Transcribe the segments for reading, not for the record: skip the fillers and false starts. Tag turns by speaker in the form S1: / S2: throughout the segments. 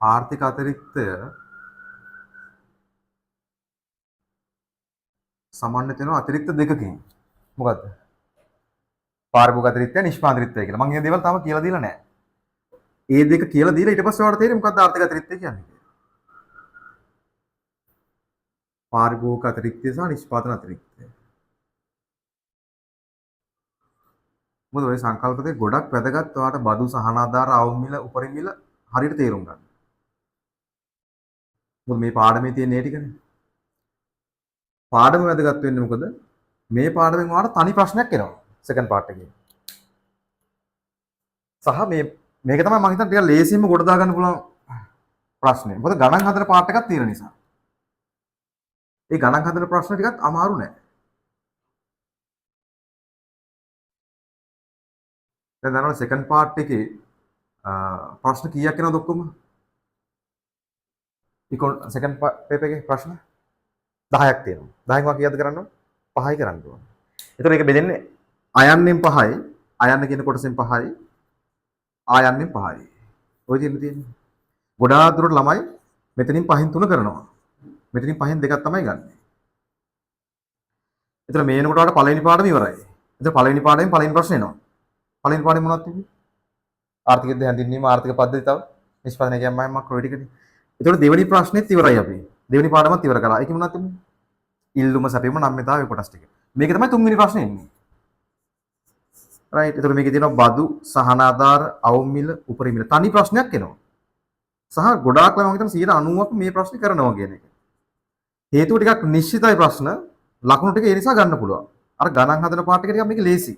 S1: ආර්ථික අතිරික්තය සමන්විත වෙනවා අතිරික්ත දෙකකින්. මොකද්ද? පාරිභෝගික අතිරික්තය නිෂ්පාදිතය කියලා. මම මේ දේවල් තාම කියලා දීලා නැහැ. ඒ දෙක කියලා දීලා ඊට පස්සේ ඔයාලට තේරෙයි මොකද්ද ආර්ථික අතිරික්තය කියන්නේ කියලා. පාරිභෝගික අතිරික්තය සහ නිෂ්පාදන අතිරික්තය. මොකද ඔය සංකල්ප දෙක ගොඩක් වැදගත් ඔයාලට බදු සහනාධාර අවුල් මිල උපරිම මිල හරියට තේරුම් ගන්න. මොකද මේ පාඩමේ තියෙන ඒ ටිකනේ. පාඩම වැදගත් වෙන්නේ මොකද? මේ පාඩමෙන් ඔයාලට තනි ප්‍රශ්නයක් එනවා. සෙකන්ඩ් පාර්ට් එකේ. සහ මේක තමයි මම හිතන්නේ ටිකක් ලේසියෙන්ම ගොඩ දා ගන්න පුළුවන් ප්‍රශ්නේ. මොකද ගණන් හදන පාර්ට් එකක් තියෙන නිසා. ඒ ගණන් හදන ප්‍රශ්න ටිකත් අමාරු නෑ. දැන් දන්නවද සෙකන්ඩ් පාර්ට් එකේ ප්‍රශ්න කීයක් එනවද ඔක්කොම? සෙකන්ඩ් පේපර් එකේ ප්‍රශ්න 10ක් තියෙනවා. 10න් වා කීයක්ද කරන්න ඕන? 5යි කරන්න ඕන. එතකොට මේක බෙදෙන්නේ අයන්නෙන් 5යි, අයන්න කියන කොටසෙන් 5යි, ආයන්නෙන් 5යි. ඔය තියෙන්නේ. ගොඩාක් දුරට ළමයි මෙතනින් 5න් 3 කරනවා. මෙතනින් 5න් 2ක් තමයි ගන්න. එතන මේ එනකොට වල පළවෙනි පාඩම ඉවරයි. එතන පළවෙනි පාඩමෙන් පළවෙනි ප්‍රශ්නේ එනවා. පළවෙනි පාඩේ මොනවද තිබුණේ? ආර්ථික හැඳින්වීම, ආර්ථික පද්ධති තව නිෂ්පාදනය කියන්නේ මම ඔය ටිකනේ. එතකොට දෙවෙනි ප්‍රශ්නේත් ඉවරයි අපි. දෙවෙනි පාඩමත් ඉවර කළා. ඒකේ මොනවද තිබුණේ? ඉල්ලුම සැපීම නම්‍යතාවය කොටස් ටික. මේක තමයි තුන්වෙනි ප්‍රශ්නේ එන්නේ. රයිට්. එතකොට මේකේ තියෙනවා බදු, සහනාධාර, අවුම් මිල, උපරිම මිල. තනි ප්‍රශ්නයක් එනවා. සහ ගොඩාක් ළමයි මම හිතන 90%ක් මේ ප්‍රශ්නේ කරනවා කියන එක. හේතුව ටිකක් නිශ්චිතයි ප්‍රශ්න. ලකුණු ටික ඒ නිසා ගන්න පුළුවන්. අර ගණන් හදන පාඩ එක ටිකක් මේක ලේසි.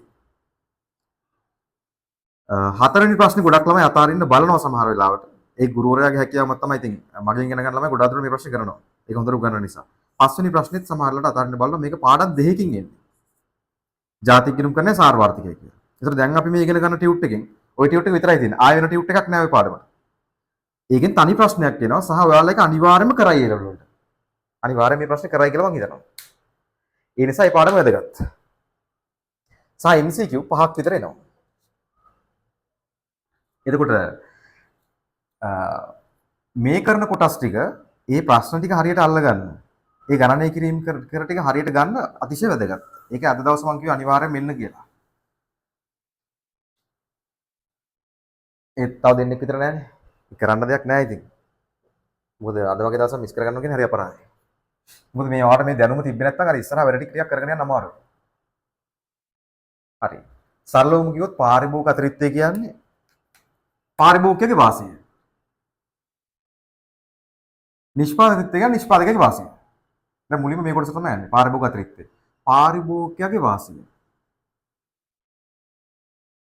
S1: හතරවෙනි ප්‍රශ්නේ ගොඩක් ළමයි අතාරින්න බලනවා සමහර වෙලාවට. ඒ ගුරුවරයාගේ හැකියාවක් තමයි ඉතින් මගෙන් ඉගෙන ගන්න ළමයි ගොඩාක් දුරට මේ ප්‍රශ්නේ කරනවා. ඒක හොඳට උගන්වන නිසා. පස්වෙනි ප්‍රශ්නේත් සමහර වෙලාවට අතාරින්න බලනවා මේක පාඩම් දෙකකින් එන්නේ. ජාතික ගිණුම් කරන්නේ සාර්වාර්ථිකය කියලා. ඒතර දැන් අපි මේ ඉගෙන ගන්න ටියුට් එකෙන් ওই ටියුට් එක විතරයි තියෙන්නේ. ආයෙ වෙන ටියුට් එකක් නෑ ওই පාඩමට. ඒකෙන් තනි ප්‍රශ්නයක් එනවා සහ ඔයාලා ඒක අනිවාර්යයෙන්ම කරයි ඒ ලෙවල් වලට. අනිවාර්යයෙන් මේ ප්‍රශ්නේ කරයි කියලා මම හිතනවා. ඒ නිසා මේ පාඩම වැදගත්. සහ MCQ 5ක් විතර එනවා. එතකොට මේ කරන කොටස් ටික ඒ ප්‍රශ්න ටික හරියට අල්ලගන්න. ඒ ගණනය කිරීම කර ටික හරියට ගන්න අතිශය වැදගත්. ඒක අද දවසේ මම කිව්වා අනිවාර්යයෙන් මෙන්න කියලා. ඒත් තව දෙන්නෙක් විතර නෑනේ. කරන්න දෙයක් නෑ ඉතින්. මොකද අද වගේ දවසක් මිස් කරගන්නවා කියන්නේ හරි අපරාධයි. මොකද මේ වාට මේ දැනුම තිබ්බේ නැත්නම් අර ඉස්සරහ වැඩ ටික කරගෙන යන්න අමාරුයි. හරි. සරලවම කිව්වොත් පාරිභෝගික අතිරික්තය කියන්නේ පාරිභෝගිකගේ වාසිය. නිෂ්පාදිතය කියන්නේ නිෂ්පාදකගේ වාසිය. දැන් මුලින්ම මේ කොටස තමයි යන්නේ. පාරිභෝගික අතිරික්තය. පාරිභෝගිකයාගේ වාසිය.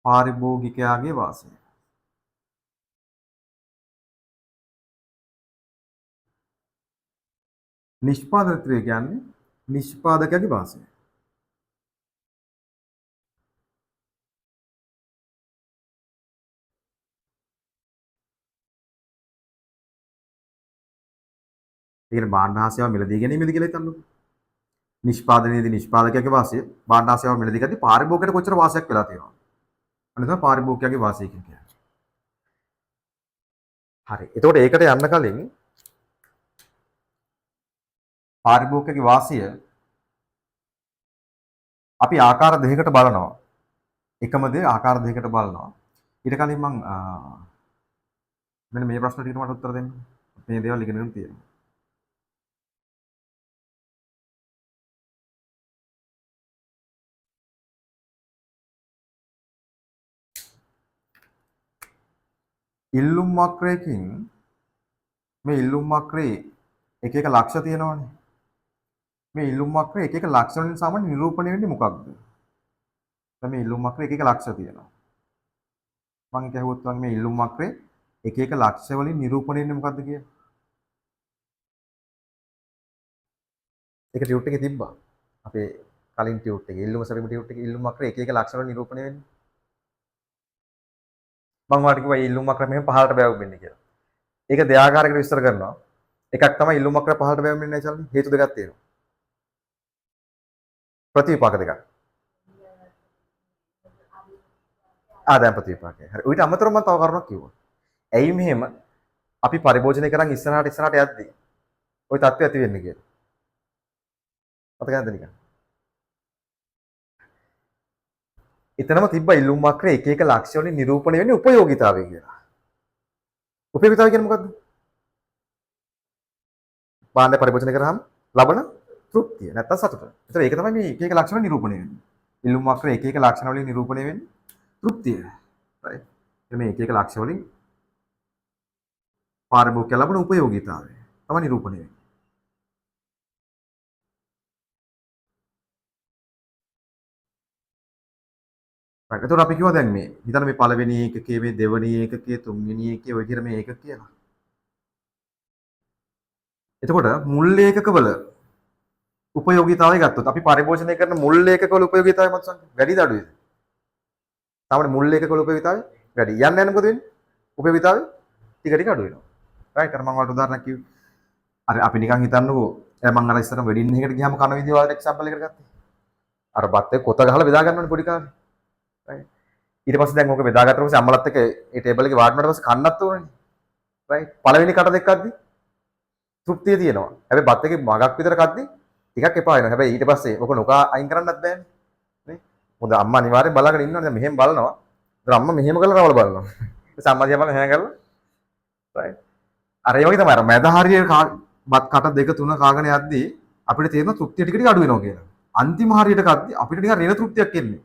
S1: පාරිභෝගිකයාගේ වාසිය. නිෂ්පාදිතය කියන්නේ නිෂ්පාදකයාගේ වාසිය. ඒකට භාණ්ඩ හා සේවා මිලදී ගැනීමද කියලා හිතන්නකෝ. නිෂ්පාදනයේදී නිෂ්පාදකයාගේ වාසිය, භාණ්ඩ හා සේවා මිලදී ගද්දී පාරිභෝගිකයට කොච්චර වාසියක් වෙලා තියෙනවද? අන්න තමයි පාරිභෝගිකයාගේ වාසිය කියන්නේ. හරි. එතකොට ඒකට යන්න කලින් පාරිභෝගිකයාගේ වාසිය අපි ආකාර දෙකකට බලනවා. එකම දේ ආකාර දෙකකට බලනවා. ඊට කලින් මම මෙන්න මේ ප්‍රශ්න ටිකට මට උත්තර දෙන්න. මේ දේවල් ඉගෙනගෙන තියෙනවා. ඉල්ලුම් වක්‍රයකින් මේ ඉල්ලුම් වක්‍රේ එක එක ලක්ෂ තියෙනවනේ. මේ ඉල්ලුම් වක්‍රේ එක එක ලක්ෂ වලින් සාමාන්‍ය නිරූපණය වෙන්නේ මොකක්ද? දැන් මේ ඉල්ලුම් වක්‍රේ එක එක ලක්ෂ තියෙනවා. මම කියහුවොත් වගේ මේ ඉල්ලුම් වක්‍රේ එක එක ලක්ෂ වලින් නිරූපණය වෙන්නේ මොකක්ද කියලා? ඒක ටියුට් එකේ තිබ්බා. අපේ කලින් ටියුට් එකේ ඉල්ලුම සැපීම ටියුට් එකේ ඉල්ලුම් වක්‍රේ එක එක ලක්ෂ වලින් නිරූපණය වෙන්නේ. මම ඔයාලට කිව්වා ඉල්ලුම් වක්‍රය මෙහෙම පහළට බැවුම් වෙන්නේ කියලා. ඒක දෙආකාරයකට විස්තර කරනවා. එකක් තමයි ඉල්ලුම් වක්‍රය පහළට බැවුම් වෙන්නේ නැහැ චල්ලි. හේතු දෙකක් තියෙනවා. ප්‍රතිවිපාක දෙකක්. ආදායම් ප්‍රතිවිපාකය. හරි. ඊට අමතරව මම තව කරුණක් කිව්වා. ඇයි මෙහෙම අපි පරිභෝජනය කරන් ඉස්සරහට යද්දී ওই தත්ත්වය ඇති වෙන්නේ කියලා. මතක නැද්ද නිකන්? එතනම තිබ්බ ඉල්ලුම් වක්‍රයේ එක එක ලක්ෂ්‍ය වලින් නිරූපණය වෙන්නේ උපයෝගීතාවය කියලා. උපයෝගීතාවය කියන්නේ මොකද්ද? භාණ්ඩ පරිභෝජනය කරාම ලබන තෘප්තිය නැත්තම් සතුට. ඒතර ඒක තමයි මේ එක එක ලක්ෂණ වලින් නිරූපණය වෙන්නේ. ඉල්ලුම් වක්‍රයේ එක එක ලක්ෂණ වලින් නිරූපණය වෙන්නේ තෘප්තිය. right? මේ එක එක ලක්ෂණ වලින් පාරිභෝගික ලබන උපයෝගීතාවය තමයි නිරූපණය වෙන්නේ. right. ඒතර අපි කිව්වා දැන් මේ හිතන්න මේ පළවෙනි ඒකකයේ මේ දෙවෙනි ඒකකයේ තුන්වෙනි ඒකකයේ ඔය විදිහට මේ ඒකක කියලා. එතකොට මුල් ඒකකවල උපයෝගීතාවය ගත්තොත් අපි පරිභෝජනය කරන මුල් ඒකකවල උපයෝගීතාවය මොකක්ද? වැඩිද අඩුයිද? සාමාන්‍ය මුල් ඒකකවල උපයෝගීතාවය වැඩි. යන්න යන මොකද වෙන්නේ? උපයෝගීතාවය ටික ටික අඩු වෙනවා. රයිට්. අර මම වලට උදාහරණයක් කිව්වේ. අර අපි නිකන් හිතන්නකෝ මම අර ඉස්සර වෙඩින් එකකට ගියාම කන විදිය වලට එක්සැම්පල් එකකට ගත්තා. අර බත් එක කොත ගහලා බෙදා ගන්නවනේ පොඩි කාලේ. රයිට්. ඊට පස්සේ දැන් ඕක බෙදාගත්ත පස්සේ අම්මලත් එක්ක ඒ ටේබල් එකේ වාඩි වුණාට පස්සේ කන්නත් ඕනනේ. රයිට්. පළවෙනි කට දෙකක්දී තෘප්තිය තියෙනවා. හැබැයි බත් එකේ මගක් විතර කද්දී ටිකක් එපා වෙනවා. හැබැයි ඊට පස්සේ ඔක නොකා අයින් කරන්නත් බෑනේ. නේ? මොකද අම්මා අනිවාර්යෙන් බලාගෙන ඉන්නවනේ. දැන් මෙහෙම බලනවා. දැන් අම්මා මෙහෙම කරලා රවල බලනවා. ඒ සම්මාදියා බලන හැම කරලා. රයිට්. අර ඒ වගේ තමයි අර මැද හරිය බත් කට දෙක තුන කාගෙන යද්දී අපිට තේරෙන තෘප්තිය ටික ටික අඩු වෙනවා කියලා. අන්තිම හරියට කද්දී අපිට නිකන් රෙන තෘප්තියක් එන්නේ.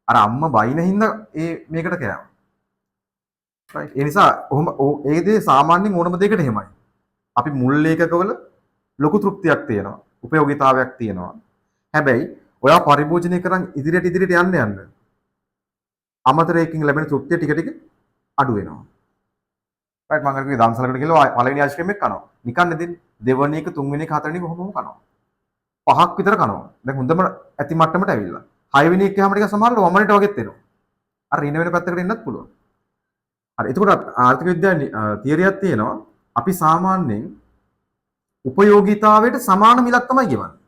S1: අර අම්මා බයින හින්දා මේකට කෑවා. රයිට්. ඒ නිසා ඔහොම ඒ දේ සාමාන්‍යයෙන් ඕනම දෙයකට එහෙමයි. අපි මුල් ඒකකවල ලොකු තෘප්තියක් තියෙනවා. උපයෝගීතාවයක් තියෙනවා. හැබැයි ඔයා පරිභෝජනය කරන් ඉදිරියට යන්න අමතරයකින් ලැබෙන තෘප්තිය ටික ටික අඩු වෙනවා. රයිට්. මම කරේ දන්සලකට ගිහලා පළවෙනි අයිස්ක්‍රීම් එක කනවා. නිකන් නෙදින් දෙවෙනි එක තුන්වෙනි එක හතරවෙනි එක කොහොමම කනවා. පහක් විතර කනවා. දැන් හොඳම ඇති මට්ටමට ඇවිල්ලා. හයවෙනි එක ගියාම ටික සමහරවිට වමනට වගෙත් එනවා. අර රින වෙන පැත්තකට එන්නත් පුළුවන්. හරි. එතකොට ආර්ථික විද්‍යාවේ තියරියක් තියෙනවා. අපි සාමාන්‍යයෙන් උපයෝගීතාවයට සමාන මිලක් තමයි ගෙවන්නේ.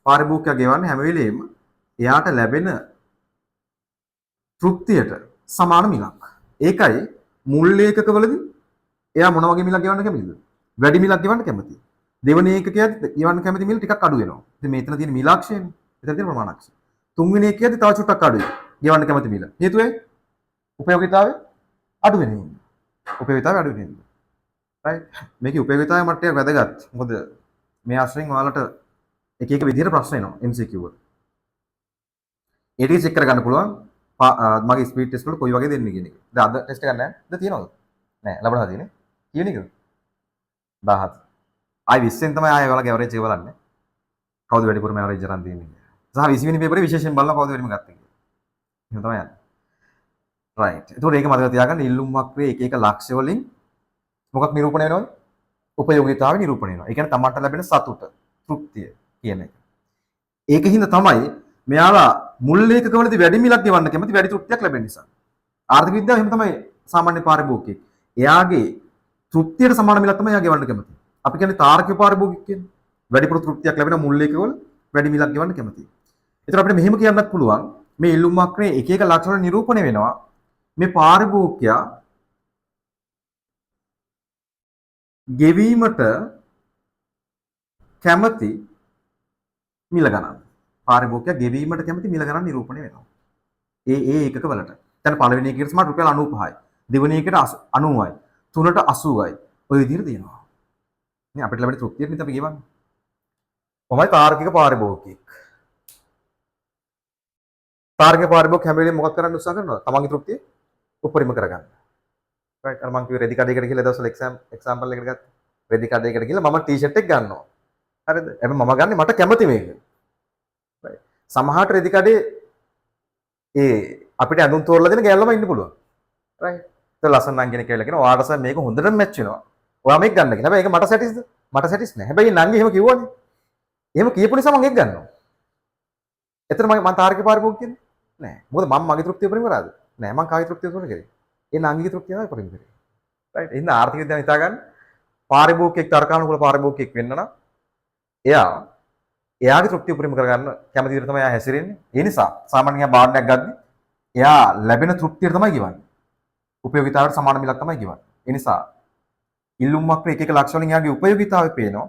S1: පාරිභෝගිකයා ගෙවන්නේ හැම වෙලෙම එයාට ලැබෙන තෘප්තියට සමාන මිලක්. ඒකයි මුල් ඒකකවලදී එයා මොන වගේ මිලක් ගෙවන්න කැමතිද? වැඩි මිලක් ගෙවන්න කැමතියි. දෙවෙනි ඒකකයේදී ගෙවන්න කැමති මිල ටිකක් අඩු වෙනවා. ඉතින් මෙතන තියෙන මිලාක්ෂයනේ. මෙතන තියෙන ප්‍රමාණාක්ෂය. තුන්වෙනි ඒකකයේදී තව චුට්ටක් අඩුයි. ගෙවන්න කැමති මිල. හේතුව ඇයි? උපයෝගීතාවය අඩු වෙන හින්දා. උපයෝගීතාවය අඩු වෙන හින්දා. රයිට්. මේකේ උපයෝගීතාවය මට්ටමක් වැදගත්. මොකද මේ ආශ්‍රයෙන් ඔයාලට එක එක විදිහට ප්‍රශ්න එනවා MCQ වල. ඒ ටික චෙක් කරගන්න පුළුවන්. මගේ ස්පීඩ් ටෙස්ට් වල කොයි වගේ දෙන්නේ කියන එක. දැන් අද ටෙස්ට් එකක් නැහැ. දැන් තියනවද? නෑ. ලබනවා තියෙන්නේ. කියන එකද? 17. ආයි 20න් තමයි ආයෙ ඔයාලගේ ඇවරේජ් එක බලන්නේ. කවුද වැඩිපුරම ඇවරේජ් අරන් තියෙන්නේ කියලා. සහ 20 වෙනි පේපරේ විශේෂයෙන් බලලා කවුද වැඩිම ගත්තේ කියලා. එහෙම තමයි යන්නේ. රයිට්. ඒතකොට ඒක මතක තියාගන්න ඉල්ලුම් වක්‍රයේ එක එක ලක්ෂ්‍ය වලින් මොකක් නිරූපණය වෙනවද? උපයෝගීතාවය නිරූපණය වෙනවා. ඒ කියන්නේ තමන්ට ලැබෙන සතුට, තෘප්තිය කියන එක. ඒකින්ද තමයි මෙයාලා මුල් ඒකකවලදී වැඩි මිලක් ගෙවන්න කැමති වැඩි තෘප්තියක් ලැබෙන නිසා. ආර්ථික විද්‍යාව එහෙම තමයි සාමාන්‍ය පාරිභෝගිකයෙක්. එයාගේ තෘප්තියට සමාන මිලක් තමයි එයා ගෙවන්න කැමති. අපි කියන්නේ තාර්කික පාරිභෝගික කියන්නේ. වැඩිපුර තෘප්තියක් ලැබෙන මුල් ඒකකවල වැඩි මිලක් ගෙවන්න කැමති. ඒතර අපිට මෙහෙම කියන්නත් පුළුවන් මේ ඉල්ලුම් වක්‍රයේ එක එක ලක්ෂණ නිරූපණය වෙනවා. මේ පාරිභෝගිකයා ගෙවීමට කැමති මිල ගණන්. පාරිභෝගිකයා ගෙවීමට කැමති මිල ගණන් නිරූපණය වෙනවා. ඒ ඒකක වලට. දැන් පළවෙනි එකේට සමහර රුපියල් 95යි. දෙවෙනි එකට 90යි. තුනට 80යි. ඔය විදිහට දෙනවා. නේ අපිට ලැබෙන තෘප්තියට නේ අපි ගෙවන්නේ. කොහොමයි තාර්කික පාරිභෝගිකයෙක්. තාර්කික පාරිභෝගික හැම වෙලේම මොකක් කරන්න උත්සාහ කරනවද? තමන්ගේ තෘප්තිය උපරිම කරගන්න. රයිට්. අර මම කිව්වේ රෙදි කඩේකට ගිහලා දවසවල එක්සැම්පල් එකකට ගත්තා. රෙදි කඩේකට ගිහලා මම ටී-ෂර්ට් එක ගන්නවා. හරිද? හැබැයි මම ගන්නේ මට කැමති මේක. රයිට්. සමහරට රෙදි කඩේ අපිට ඇඳුම් තෝරලා දෙන ගෑල්ලම ඉන්න පුළුවන්. රයිට්. ඒක ලස්සන නම් කෙනෙක් කියලා කියනවා. ඔයාට සර් මේක හොඳටම මැච් වෙනවා. ඔයා මේක ගන්න කියලා. හැබැයි ඒක මට සැටිස්ද? මට සැටිස් නෑ. හැබැයි නංගි එහෙම කිව්වනේ. එහෙම කියපු නිසා මම ඒක ගන්නවා. එතන මම තාර්කික පාරිභෝගික කියන්නේ නෑ. මොකද මම මගේ තෘප්තිය උපරිම කරාද? නෑ. මම කාගේ තෘප්තිය උපරිම කරේ. ඒ නංගිගේ තෘප්තිය තමයි උපරිම කරේ. රයිට්. එහෙනම් ආර්ථික විද්‍යාව හිතා ගන්න. පාරිභෝගිකයෙක් තර්කානුකූල පාරිභෝගිකයෙක් වෙන්න නම් එයාගේ තෘප්තිය උපරිම කරගන්න කැමති විදිහට තමයි එයා හැසිරෙන්නේ. ඒ නිසා සාමාන්‍යයෙන් භාණ්ඩයක් ගද්දි එයා ලැබෙන තෘප්තියට තමයි ගෙවන්නේ. උපයෝගිතාවට සමාන මිලක් තමයි ගෙවන්නේ. ඒ නිසා ඉල්ලුම් වක්‍ර එක එක ලක්ෂ වලින් එයාගේ උපයෝගිතාවය පේනවා.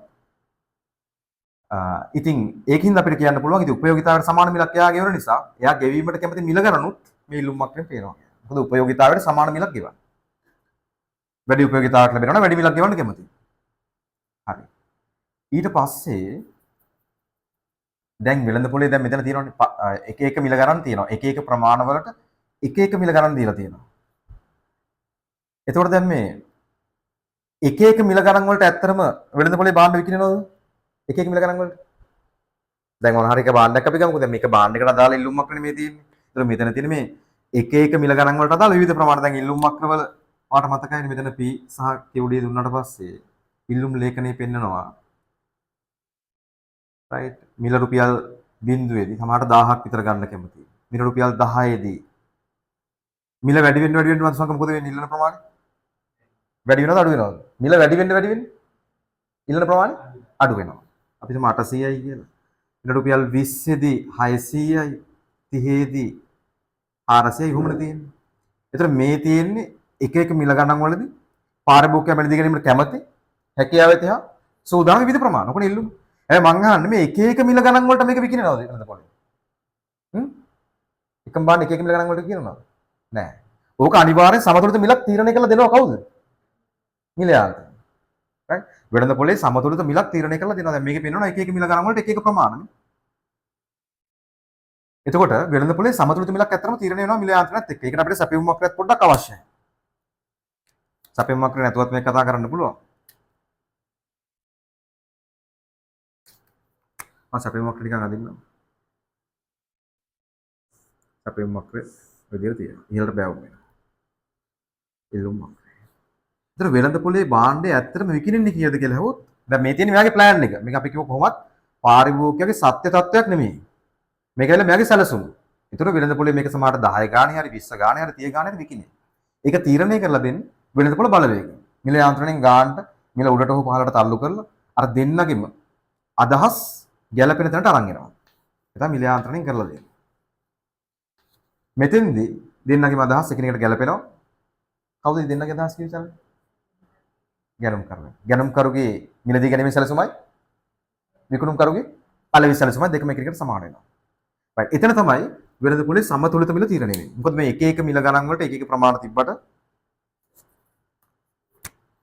S1: ඉතින් ඒකින්ද අපිට කියන්න පුළුවන් ඉතින් උපයෝගිතාවට සමාන මිලක් එයා ගෙවන නිසා එයා ගෙවීමට කැමති මිල ගණනුත් මේ ඉල්ලුම් වක්‍රයෙන් පේනවා. මොකද උපයෝගිතාවට සමාන මිලක් ගෙවන්නේ. වැඩි උපයෝගිතාවක් ලැබෙනවා වැඩි මිලක් ගෙවන්න කැමතියි. හරි. ඊට පස්සේ දැන් වෙළඳපොලේ දැන් මෙතන තියෙනවානේ එක එක මිල ගණන් තියෙනවා. එක එක ප්‍රමාණවලට එක එක මිල ගණන් දීලා තියෙනවා. එතකොට දැන් මේ එක එක මිල ගණන් වලට ඇත්තටම වෙළඳපොලේ භාණ්ඩ විකිනනවද? එක එක මිල ගණන් වලට. දැන් මොන හරි එක භාණ්ඩයක් අපි ගමුකෝ. දැන් මේක භාණ්ඩයකට අදාළ ඉල්ලුම් වක්‍රනේ මේ තියෙන්නේ. ඒතර මෙතන තියෙන මේ එක එක මිල ගණන් වලට අදාළ විවිධ ප්‍රමාණ දැන් ඉල්ලුම් වක්‍රවල ඔයාලට මතකයිනේ මෙතන P සහ Q D දුන්නාට පස්සේ ඉල්ලුම් ලේඛනයේ පෙන්නනවා. රයිට්. මිල රුපියල් 0ෙදී සමහරට 1000ක් විතර ගන්න කැමතියි. මිල රුපියල් 10ෙදී මිල වැඩි වෙන්න මතසක මොකද වෙන්නේ ඉල්ලන ප්‍රමාණය? වැඩි වෙනවද අඩු වෙනවද? මිල වැඩි වෙන්න ඉල්ලන ප්‍රමාණය අඩු වෙනවා. අපි හිතමු 800යි කියලා. මිල රුපියල් 20ෙදී 600යි 30ෙදී 400යි කොහොමද තියෙන්නේ? ඒතර මේ තියෙන්නේ එක එක මිල ගණන් වලදී පාරිභෝගිකයා මිලදී ගැනීමට කැමති හැකියාව තියා සූදානම් විවිධ ප්‍රමාණ. ඔකනේ ඉල්ලුම. මං අහන්නේ මේ එක එක මිල ගණන් වලට මේක විකිනනවද නේද පොඩි? එකම බාන්න එක එක මිල ගණන් වලට විකිනනවද? නෑ. ඕක අනිවාර්යෙන් සමතුලිත මිලක් තීරණය කරලා දෙනවා කවුද? මිලයාන්ත. රයිට්. වෙළඳ පොලේ සමතුලිත මිලක් තීරණය කරලා දෙනවා. දැන් මේකේ පෙන්වනවා එක එක මිල ගණන් වලට එක එක ප්‍රමාණනේ. එතකොට වෙළඳ පොලේ සමතුලිත මිලක් ඇත්තටම තීරණය වෙනවා මිලයාන්තනත් එක්ක. ඒකට අපිට සැපයුම් වක්‍රයක් පොඩ්ඩක් අවශ්‍යයි. සැපයුම් වක්‍රය නැතුවත් මේක කතා කරන්න පුළුවන්. සැපයුම් වක්‍රය නිකන් අදින්නම්. සැපයුම් වක්‍රය විදියට තියෙනවා. ඉහළට බෑවුම් වෙනවා. ඉල්ලුම් වක්‍රය. ඒතර වෙළඳ පොලේ භාණ්ඩය ඇත්තටම විකිනෙන්නේ කීයද කියලා අහුවොත් දැන් මේ තියෙන මෙයාගේ ප්ලෑන් එක. මේක අපි කිව්ව කොහොමත් පාරිභෝගිකයාගේ සත්‍ය තත්වයක් නෙමෙයි. මේක ඇවිල්ලා මෙයාගේ සැලසුම. ඒතර වෙළඳ පොලේ මේක සමහරට 10 ගානේ හරි 20 ගානේ හරි 30 ගානේ හරි විකිනේ. ඒක තීරණය කරලා දෙන්නේ වෙළඳ පොල බලවේග. මිල යාන්ත්‍රණයෙන් ගානට මිල උඩට හෝ පහළට තල්ලු කරලා අර දෙන්නගෙම අදහස් ගැළපෙන තැනට අරන් එනවා. ඒක තමයි මිල යාන්ත්‍රණයෙන් කරලා දෙන්නේ. මෙතෙන්දී දෙන්නගෙම අදහස් එකිනෙකට ගැළපෙනවා. කවුද දෙන්නගේ අදහස් කියන්නේ? ගැනුම් කරනවා. ගැනුම් කරුගේ මිලදී ගැනීමේ සැලසුමයි විකුණුම් කරුගේ පළවෙනි සැලසුමයි දෙකම එකිනෙකට සමාන වෙනවා. right. එතන තමයි වෙළඳ පොලේ සමතුලිත මිල තීරණය වෙන්නේ. මොකද මේ එක එක මිල ගණන් වලට එක එක ප්‍රමාණ තිබ්බට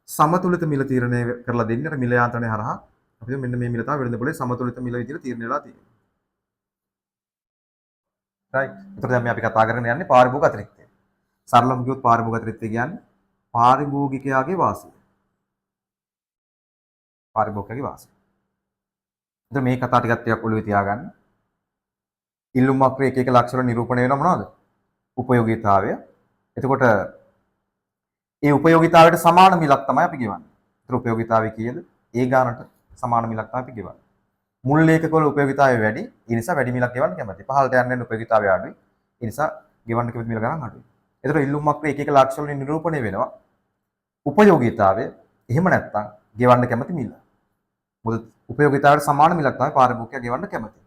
S1: සමතුලිත මිල තීරණය කරලා දෙන්නේ අර මිල යාන්ත්‍රණය හරහා අපි මෙන්න මේ මිල තමයි වෙළඳ පොලේ සමතුලිත මිල විදිහට තීරණය වෙලා තියෙන්නේ. right. ඒතර දැන් මේ අපි කතා කරගෙන යන්නේ පාරිභෝගික අතිරික්තය. සරලවම කිව්වොත් පාරිභෝගික අතිරික්තය කියන්නේ පාරිභෝගිකයාගේ වාසිය. පාරිභෝගිකයාගේ වාසිය. එතකොට මේ කතා ටිකක් ඔළුවේ තියාගන්න. ඉල්ලුම් වක්‍රයේ එක එක ලක්ෂණ වල නිරූපණය වෙනවා මොනවද? උපයෝගීතාවය. එතකොට ඒ උපයෝගීතාවයට සමාන මිලක් තමයි අපි ගෙවන්නේ. ඒතර උපයෝගීතාවය කීයද? ඒ ගානට සමාන මිලක් තමයි අපි ගෙවන්නේ. මුල් ලේඛකවල උපයෝගීතාවය වැඩි. ඒ නිසා වැඩි මිලක් ගෙවන්න කැමතියි. පහළට යන්න යන උපයෝගීතාවය අඩුයි. ඒ නිසා ගෙවන්න කැමති මිල ගණන් අඩුයි. ඒතර ඉල්ලුම් වක්‍රයේ එක එක ලක්ෂණ වලින් නිරූපණය වෙනවා. උපයෝගීතාවය එහෙම නැත්නම් ගෙවන්න කැමති මිල. මොකද උපයෝගීතාවයට සමාන මිලක් තමයි පාරිභෝගිකයා ගෙවන්න කැමති.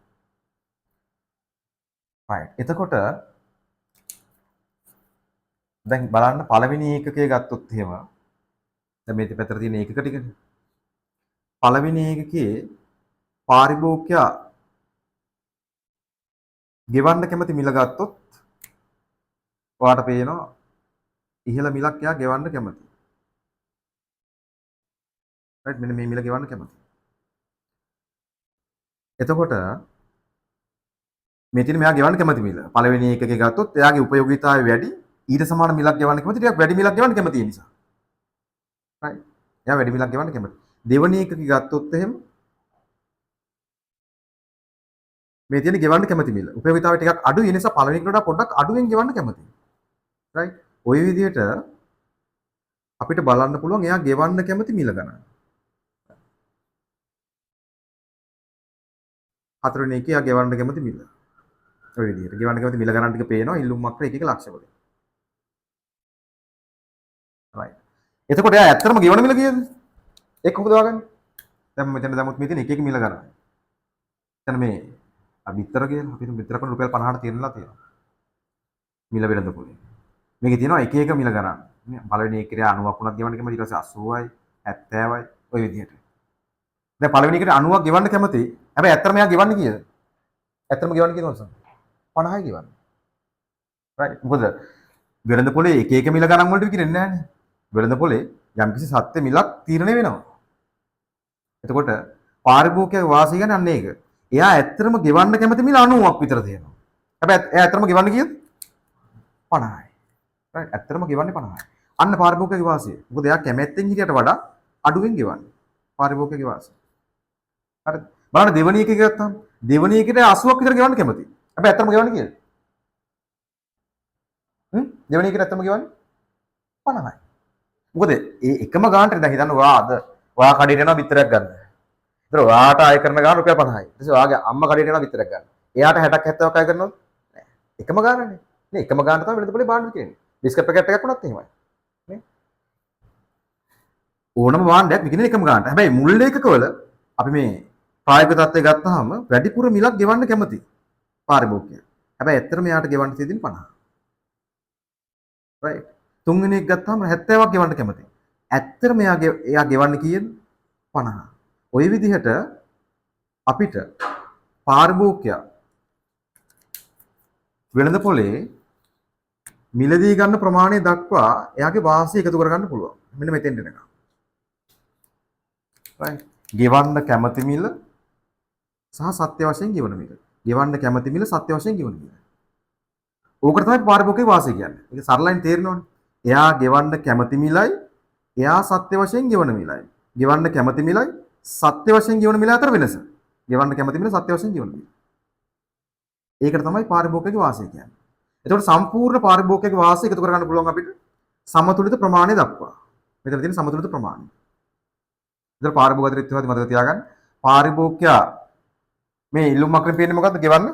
S1: right. එතකොට දැන් බලන්න පළවෙනි ඒකකය ගත්තොත් එහෙම දැන් මේ පැත්තට තියෙන ඒකක ටිකනේ. පළවෙනි ඒකකයේ පාරිභෝගිකයා ගෙවන්න කැමති මිල ගත්තොත් ඔයාලට පේනවා ඉහළ මිලක් එයා ගෙවන්න කැමති. right. මෙන්න මේ මිල ගෙවන්න කැමති. එතකොට මේ තියෙන මෙයා ගෙවන්න කැමති මිල. පළවෙනි ඒකකේ ගත්තොත් එයාගේ උපයෝගීතාවය වැඩි. ඊට සමාන මිලක් ගෙවන්න කැමති. ටිකක් වැඩි මිලක් ගෙවන්න කැමති ඒ නිසා. right. එයා වැඩි මිලක් ගෙවන්න කැමති. දෙවෙනි ඒකකේ ගත්තොත් එහෙම මේ තියෙන ගෙවන්න කැමති මිල. උපයෝගීතාවය ටිකක් අඩුයි. ඒ නිසා පළවෙනි එකට වඩා පොඩ්ඩක් අඩුවෙන් ගෙවන්න කැමති. right. ওই විදිහට අපිට බලන්න පුළුවන් එයා ගෙවන්න කැමති මිල ගණන. හතරවෙනි එකේ එයා ගෙවන්න කැමති මිල. ඔය විදිහට ගෙවන්න කැමති මිල ගණන් ටික පේනවා ඉල්ලුම් වක්‍ර එක එක ලක්ෂවලින්. right. එතකොට එයා ඇත්තටම ගෙවන මිල කීයද? ඒක කොහොමද හොයාගන්නේ? දැන් මෙතන දැම්මොත් මේ තියෙන එක එක මිල ගණන්. එතන මේ බිත්තර කියලා අපි හිතමු බිත්තර කරන රුපියල් 50ට තියෙනලා තියෙනවා. මිල වෙළඳ පොලේ. මේකේ තියෙනවා එක එක මිල ගණන්. නේ පළවෙනි එකේ 90ක් වුණත් ගෙවන්න කැමති ඊට පස්සේ 80යි 70යි ඔය විදිහට. දැන් පළවෙනි එකට 90ක් ගෙවන්න කැමති. හැබැයි ඇත්තටම එයා ගෙවන්නේ කීයද? ඇත්තටම ගෙවන්නේ කීයද මොකද? 50යි ගෙවන්නේ. රයිට්. මොකද වෙළඳ පොලේ එක එක මිල ගණන් වලට විකිරෙන්නේ නැහැනේ. වෙළඳ පොලේ යම්කිසි සත්‍ය මිලක් තීරණය වෙනවා. එතකොට පාරිභෝගිකයාගේ වාසිය කියන්නේ අන්න ඒක. එයා ඇත්තටම ගෙවන්න කැමති මිල 90ක් විතර තියෙනවා. හැබැයි එයා ඇත්තටම ගෙවන්නේ කීයද? 50යි. රයිට්. ඇත්තටම ගෙවන්නේ 50යි. අන්න පාරිභෝගිකයාගේ වාසිය. මොකද එයා කැමැත්තෙන් හිටියට වඩා අඩුවෙන් ගෙවන්නේ. පාරිභෝගිකයාගේ වාසිය. හරිද? බලන්න දෙවෙනි එක ගත්තාම දෙවෙනි එකට 80ක් විතර ගෙවන්න කැමතියි. හැබැයි ඇත්තටම ගෙවන්නේ කීයද? දෙවෙනි එකට ඇත්තටම ගෙවන්නේ 50යි. මොකද ඒ එකම ගානට දැන් හිතන්න ඔයා කඩේට යනවා බිත්තරයක් ගන්න. ඒතර ඔයාට ආය කරන ගාන රුපියල් 50යි. ඊට පස්සේ ඔයාගේ අම්මා කඩේට යනවා බිත්තරයක් ගන්න. එයාට 60ක් 70ක් ආය කරනවද? නෑ. එකම ගානනේ. නේ එකම ගානට තමයි වෙළඳපොලේ බාණ්ඩ විකිරෙන්නේ. බිස්කට් පැකට් එකක් වුණත් එහෙමයි. නේ? ඕනම භාණ්ඩයක් විකිනෙන එකම ගානට. හැබැයි මුල් ඒකකවල අපි මේ ප්‍රායෝගික තත්ත්වය ගත්තාම වැඩිපුර මිලක් ගෙවන්න කැමති පාරිභෝගිකයා. හැබැයි ඇත්තටම එයාට ගෙවන්න තියෙන්නේ 50. රයිට්. තුන්වෙනි එක ගත්තාම 70ක් ගෙවන්න කැමති. ඇත්තටම එයා ගෙවන්නේ කීයද? 50. ওই විදිහට අපිට පාරිභෝගිකයා වෙළඳ පොලේ මිලදී ගන්න ප්‍රමාණය දක්වා එයාගේ වාසිය එකතු කරගන්න පුළුවන්. මෙන්න මෙතෙන්ට එනකම්. right. ගෙවන්න කැමති මිල සහ සත්‍ය වශයෙන් ගෙවන මිල. ගෙවන්න කැමති මිල සත්‍ය වශයෙන් ගෙවන මිල. ඕකට තමයි පාරිභෝගිකයේ වාසිය කියන්නේ. ඒක සරලයින් තේරෙනවනේ. එයා ගෙවන්න කැමති මිලයි එයා සත්‍ය වශයෙන් ගෙවන මිලයි. ගෙවන්න කැමති මිලයි සත්‍ය වශයෙන් ගෙවන මිල අතර වෙනස. ගෙවන්න කැමති මිල සත්‍ය වශයෙන් ගෙවන මිල. ඒකට තමයි පාරිභෝගිකයේ වාසිය කියන්නේ. එතකොට සම්පූර්ණ පාරිභෝගිකයේ වාසිය එකතු කරගන්න පුළුවන් අපිට සමතුලිත ප්‍රමාණය දක්වා. මෙතන තියෙන සමතුලිත ප්‍රමාණය. ඉතින් පාරිභෝගික ත්‍රිත්වවාදී මතක තියාගන්න. පාරිභෝගිකයා මේ ඉල්ලුම් මක්කෙන් පේන්නේ මොකද්ද? ගෙවන්න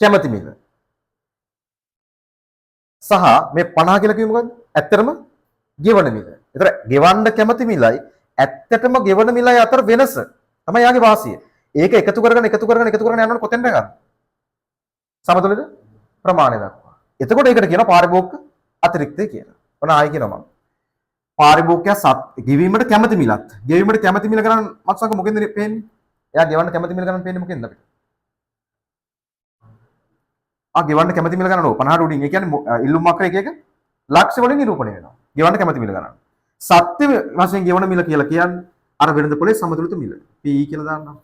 S1: කැමති මිල. සහ මේ 50 කියලා කිව්වේ මොකද්ද? ඇත්තටම ගෙවන මිල. ඒතර ගෙවන්න කැමති මිලයි ඇත්තටම ගෙවන මිලයි අතර වෙනස තමයි යාගේ වාසිය. ඒක එකතු කරගෙන යනකොට කොතෙන්ද ගන්න? සමතුලිත ප්‍රමාණය දක්වා. එතකොට ඒකට කියනවා පාරිභෝගික අතිරික්තය කියලා. ඔන්න ආයි කියනවා මම. පාරිභෝගිකයා ගෙවීමට කැමති මිලත්. ගෙවීමට කැමති මිල ගණන් මත්සංග මොකෙන්ද පේන්නේ? එයා ගෙවන්න කැමති මිල ගණන් පේන්නේ මොකෙන්ද අපිට? ගෙවන්න කැමති මිල ගණන 50ට උඩින්. ඒ කියන්නේ ඉල්ලුම් මක්කර එක ලක්ෂ වලින් නිරූපණය වෙනවා. ගෙවන්න කැමති මිල ගණන. සත්‍ය වශයෙන් ගෙවන මිල කියලා කියන්නේ අර වෙළඳ පොලේ සමතුලිත මිල. PE කියලා දාන්නම්.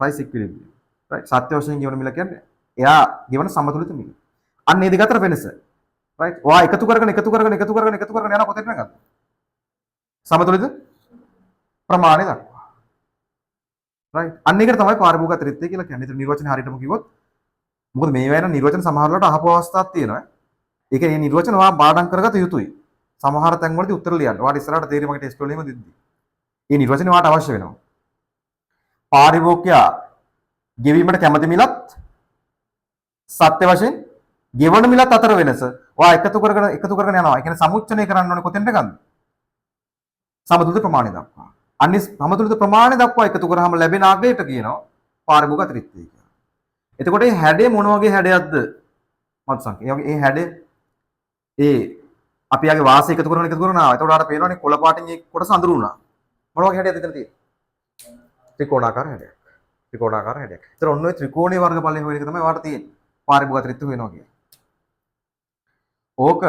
S1: price equilibrium. right. සත්‍ය වශයෙන් ගෙවන මිල කියන්නේ එයා ගෙවන සමතුලිත මිල. අන්න ඒ දෙක අතර වෙනස. right. ඔයා එකතු කරගෙන යන කොතෙන්ද ගන්න? සමතුලිත ප්‍රමාණය දක්වා. right. අන්න ඒකට තමයි පාරිභෝගික අතිරික්තය කියලා කියන්නේ. ඒතර නිර්වචන හරියටම කිව්වොත් මොකද මේ වෙන නිර්වචන සමහර වෙලාවට අහපු අවස්ථාවක් තියෙනවා. ඒක මේ නිර්වචන ඔයා පාඩම් කරගත යුතුයි. සමහර තැන්වලදී උත්තර ලියන්න. ඔයාට ඉස්සරහට තේරෙයි මගේ ටෙස්ට් වලෙම දෙද්දි. මේ නිර්වචන ඔයාට අවශ්‍ය වෙනවා. පාරිභෝගිකයා ගෙවීමට කැමති මිලත් සත්‍ය වශයෙන් ගෙවන මිලත් අතර වෙනස. ඔයා එකතු කරගෙන යනවා. ඒ කියන්නේ සමුච්චනය කරන්න ඕනේ කොතෙන්ද ගන්න? සමතුලිත ප්‍රමාණය දක්වා. අනිත් සමතුලිත ප්‍රමාණය දක්වා එකතු කරාම ලැබෙන අගයට කියනවා පාරිභෝගික අතිරික්තය කියලා. එතකොට මේ හැඩය මොන වගේ හැඩයක්ද? මත්සංක. ඒ හැඩය අපි යාගේ වාසිය එකතු කරනවා. එතකොට ආට පේනවනේ කොළ පාටින් ඒ කොටස අඳුරු වුණා. මොන වගේ හැඩයක්ද එතන තියෙන්නේ? ත්‍රිකෝණාකාර හැඩයක්. ඒතර ඔන්න ඔය ත්‍රිකෝණීය වර්ගඵලය හොයන එක තමයි ඔයාලට තියෙන්නේ. පාරිභෝගික අතිරික්තය හොයනවා කියන්නේ. ඕක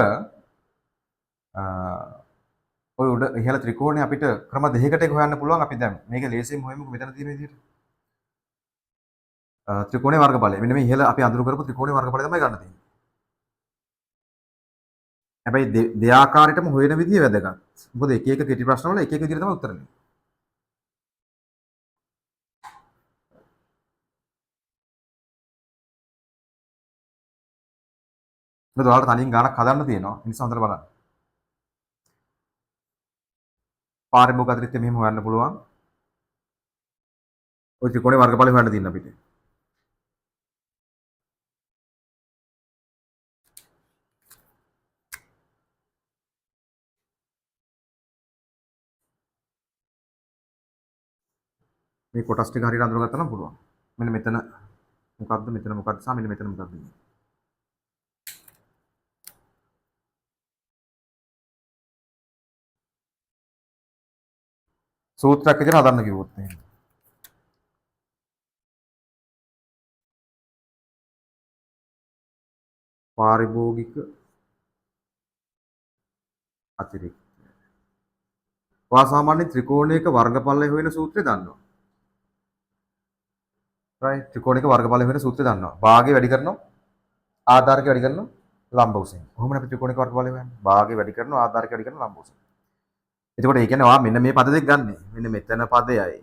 S1: ඔය උඩ ඉහළ ත්‍රිකෝණය අපිට ක්‍රම දෙකකට එක හොයන්න පුළුවන්. අපි දැන් මේක ලේසියෙන් හොයමුකෝ මෙතන තියෙන විදිහට. ත්‍රිකෝණීය වර්ගඵලය. මෙන්න මේ ඉහළ අපි අඳුරු කරපු ත්‍රිකෝණීය වර්ගඵලය තමයි ගන්න තියෙන්නේ. හැබැයි දෙආකාරයටම හොයන විදිය වැදගත්. මොකද එක එක කෙටි ප්‍රශ්න වල එක එක විදිහට තමයි උත්තර දෙන්නේ. මොකද ඔයාලට තනියෙන් ගානක් හදන්න තියෙනවා. ඒ නිසා හොඳට බලන්න. පාරිභෝගික අතිරික්තය මෙහෙම හොයන්න පුළුවන්. ඔය ත්‍රිකෝණීය වර්ගඵලය හොයන්න තියෙන අපිට. මේ කොටස් ටික හරියට අඳුරගත්තා නම් පුළුවන්. මෙන්න මෙතන මොකද්ද මෙතන මොකද්ද සහ මෙන්න මෙතන මොකද්ද. සූත්‍රයක් විදිහට හදන්න කිව්වොත් එහෙනම්. පාරිභෝගික අතිරික්ත. ඔයා සාමාන්‍ය ත්‍රිකෝණයක වර්ගඵලය හොයන සූත්‍රය දන්නවා. right ත්‍රිකෝණයක වර්ගඵලය හොයන සූත්‍රය දන්නවා. භාගය වැඩි කරනවා ආධාරක වැඩි කරනවා ලම්බ උසෙන්. කොහොමද අපි ත්‍රිකෝණයක වර්ගඵලය හොයන්නේ? භාගය වැඩි කරනවා ආධාරක වැඩි කරනවා ලම්බ උසෙන්. එතකොට ඒ කියන්නේ ඔයා මෙන්න මේ පද දෙක ගන්න. මෙන්න මෙතන පදයයි.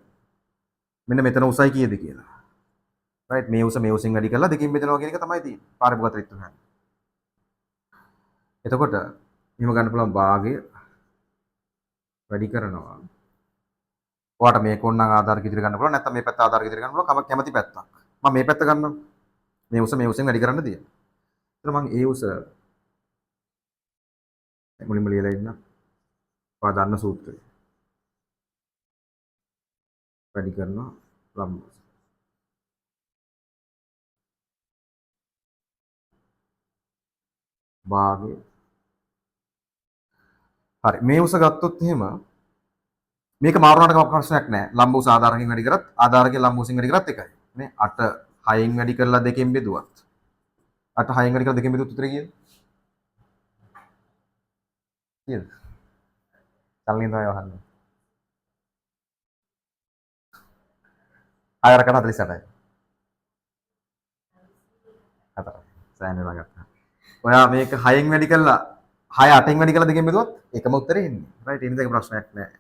S1: මෙන්න මෙතන උසයි කීයද කියලා. right මේ උස මේ උසෙන් වැඩි කරලා දෙකකින් බෙදනවා කියන එක තමයි තියෙන්නේ. පාරිභෝගික අතිරික්ත හොයන්න. එතකොට එහෙම ගන්න පුළුවන් භාගය වැඩි කරනවා. ඔයාට මේක ඕන නම් ආධාරක ඉදිරිය ගන්න පුළුවන්. නැත්නම් මේ පැත්ත ආධාරක ඉදිරිය ගන්න පුළුවන්. කැමති පැත්තක්. මම මේ පැත්ත ගන්නම්. මේ උස මේ උසෙන් වැඩි කරන්න තියෙනවා. එතන මම ඒ උස මුලින්ම ලියලා ඉන්න. ඔයා දන්න සූත්‍රය. වැඩි කරනවා ලම්බ උස. භාගය. හරි. මේ උස ගත්තොත් එහෙම මේක මාරුණාට කවක ප්‍රශ්නයක් නැහැ. ලම්බ උස ආධාරකයෙන් වැඩි කරත් ආධාරකයෙන් ලම්බ උසෙන් වැඩි කරත් එකයි. නේ 8 6න් වැඩි කරලා දෙකෙන් බෙදුවත් 8 6න් වැඩි කරලා දෙකෙන් බෙදුවත් උත්තරේ කීයද? කීයද? සල්ලින් තමයි වහන්නේ. 6 රකට 48යි. 4. සෑහෙන ළඟට. ඔයා මේක 6න් වැඩි කරලා 6 8න් වැඩි කරලා දෙකෙන් බෙදුවත් එකම උත්තරේ එන්නේ. රයිට් ඒ නිසා ඒක ප්‍රශ්නයක් නැහැ.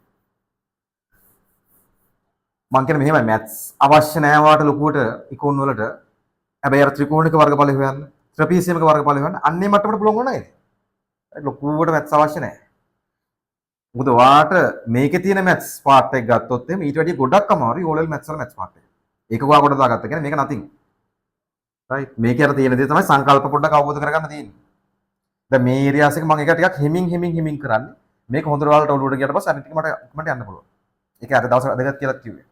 S1: මං කියන්නේ මෙහෙමයි මැත්ස් අවශ්‍ය නැහැ වාට ලොකුවට ඉක්ෝන් වලට. හැබැයි අර ත්‍රිකෝණික වර්ගඵලය හොයන්න, ත්‍රපීසියමක වර්ගඵලය හොයන්න අන්නේ මට්ටමට පුළුවන් වුණා නේද? ලොකුවට මැත්ස් අවශ්‍ය නැහැ. මොකද වාට මේකේ තියෙන මැත්ස් පාර්ට් එක ගත්තොත් එහෙම ඊට වැඩිය ගොඩක් අමාරුයි ඕලෙවල් මැත්ස් වල මැත්ස් පාර්ට් එක. ඒක ඔයා කොට දාගත්ත කියන්නේ මේක නතින්. රයිට් මේකේ අර තියෙන දේ තමයි සංකල්ප පොඩ්ඩක් අවබෝධ කරගන්න තියෙන්නේ. දැන් මේ ඒරියාස් එක මම එක ටිකක් හිමින් කරන්නේ. මේක හොඳට ඔයාලට ඔලුවට ගියට පස්සේ අනිත් ටික මට යන්න පුළුවන්. ඒක අර දවස් දෙකක් කියලා කිව්වේ.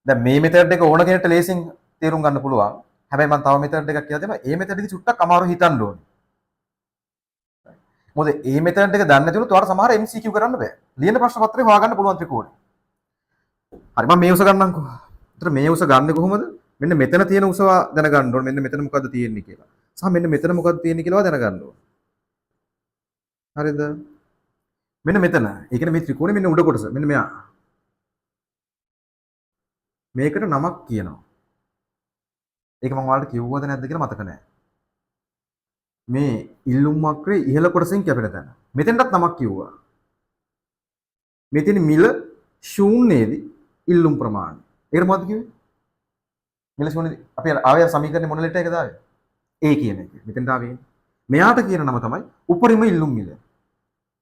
S1: දැන් මේ මෙතඩ් එක ඕන කෙනෙක්ට ලේසින් තේරුම් ගන්න පුළුවන්. හැබැයි මම තව මෙතඩ් එකක් කියලා දෙනවා. මේ මෙතඩ් එක චුට්ටක් අමාරු හිතන්න ඕනේ. මොකද මේ මෙතඩ් එක දන්නේ නැතිවොත් ඔයාලට සමහර MCQ කරන්න බෑ. ලියන ප්‍රශ්න පත්‍රේ හොයාගන්න පුළුවන් ත්‍රිකෝණය. හරි මම මේ උස ගන්නම්කෝ. ඒතර මේ උස ගන්නේ කොහොමද? මෙන්න මෙතන තියෙන උස දැනගන්න ඕනේ. මෙන්න මෙතන මොකද්ද තියෙන්නේ කියලා. සහ මෙන්න මෙතන මොකද්ද තියෙන්නේ කියලා දැනගන්න ඕනේ. හරිද? මෙන්න මෙතන. ඒ කියන්නේ මේ ත්‍රිකෝණේ මෙන්න උඩ කොටස. මෙන්න මෙයා. මේකට නමක් කියනවා. ඒක මම ඔයාලට කිව්වද නැද්ද කියලා මතක නැහැ. මේ ඉල්ලුම් වක්‍රේ ඉහළ කොටසෙන් කැපෙන තැන. මෙතෙන්ටත් නමක් කිව්වා. මෙතන මිල ශූන්‍යයේදී ඉල්ලුම් ප්‍රමාණය. ඒකට මොකද්ද කිව්වේ? මිල ශූන්‍යයේදී අපි ආවේ සමීකරණේ මොන ලෙටර් එකද ආවේ? A කියන එක. මෙතෙන්ට ආවේ. මෙයාට කියන නම තමයි උපරිම ඉල්ලුම් මිල.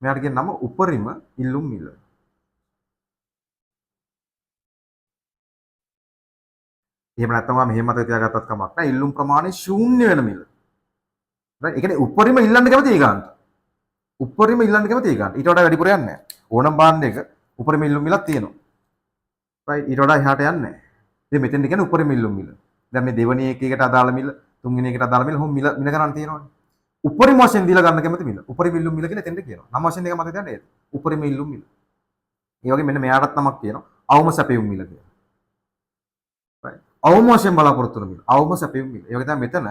S1: මෙයාට කියන නම උපරිම ඉල්ලුම් මිල. එහෙම නැත්නම් ඔයා මෙහෙම මතක තියාගත්තත් කමක් නැහැ. ඉල්ලුම් ප්‍රමාණය ශූන්‍ය වෙන මිල. right? ඒ කියන්නේ උපරිම ඉල්ලන්න කැමති ඒ ගන්න. උපරිම ඉල්ලන්න කැමති ඒ ගන්න. ඊට වඩා වැඩිපුර යන්නේ නැහැ. ඕනම් භාණ්ඩයක උපරිම ඉල්ලුම් මිලක් තියෙනවා. right? ඊට වඩා එහාට යන්නේ නැහැ. ඉතින් මෙතෙන්ද කියන්නේ උපරිම ඉල්ලුම් මිල. දැන් මේ දෙවෙනි එකකට අදාළ මිල, තුන්වෙනි එකට අදාළ මිල, මිල ගණන් තියෙනවනේ. උපරිම වශයෙන් දීලා ගන්න කැමති මිල. උපරිම ඉල්ලුම් මිල කියලා එතෙන්ද කියනවා. නම වශයෙන් එක මතක තියාගන්න නේද? උපරිම ඉල්ලුම් මිල. ඒ වගේ මෙන්න මෙයාටත් නමක් කියනවා. අවම සැපයුම් මිල කියලා. right? අවම වශයෙන් බලාපොරොත්තු වෙන මිල. අවම සැපයුම් මිල. ඒ වගේ තමයි මෙතන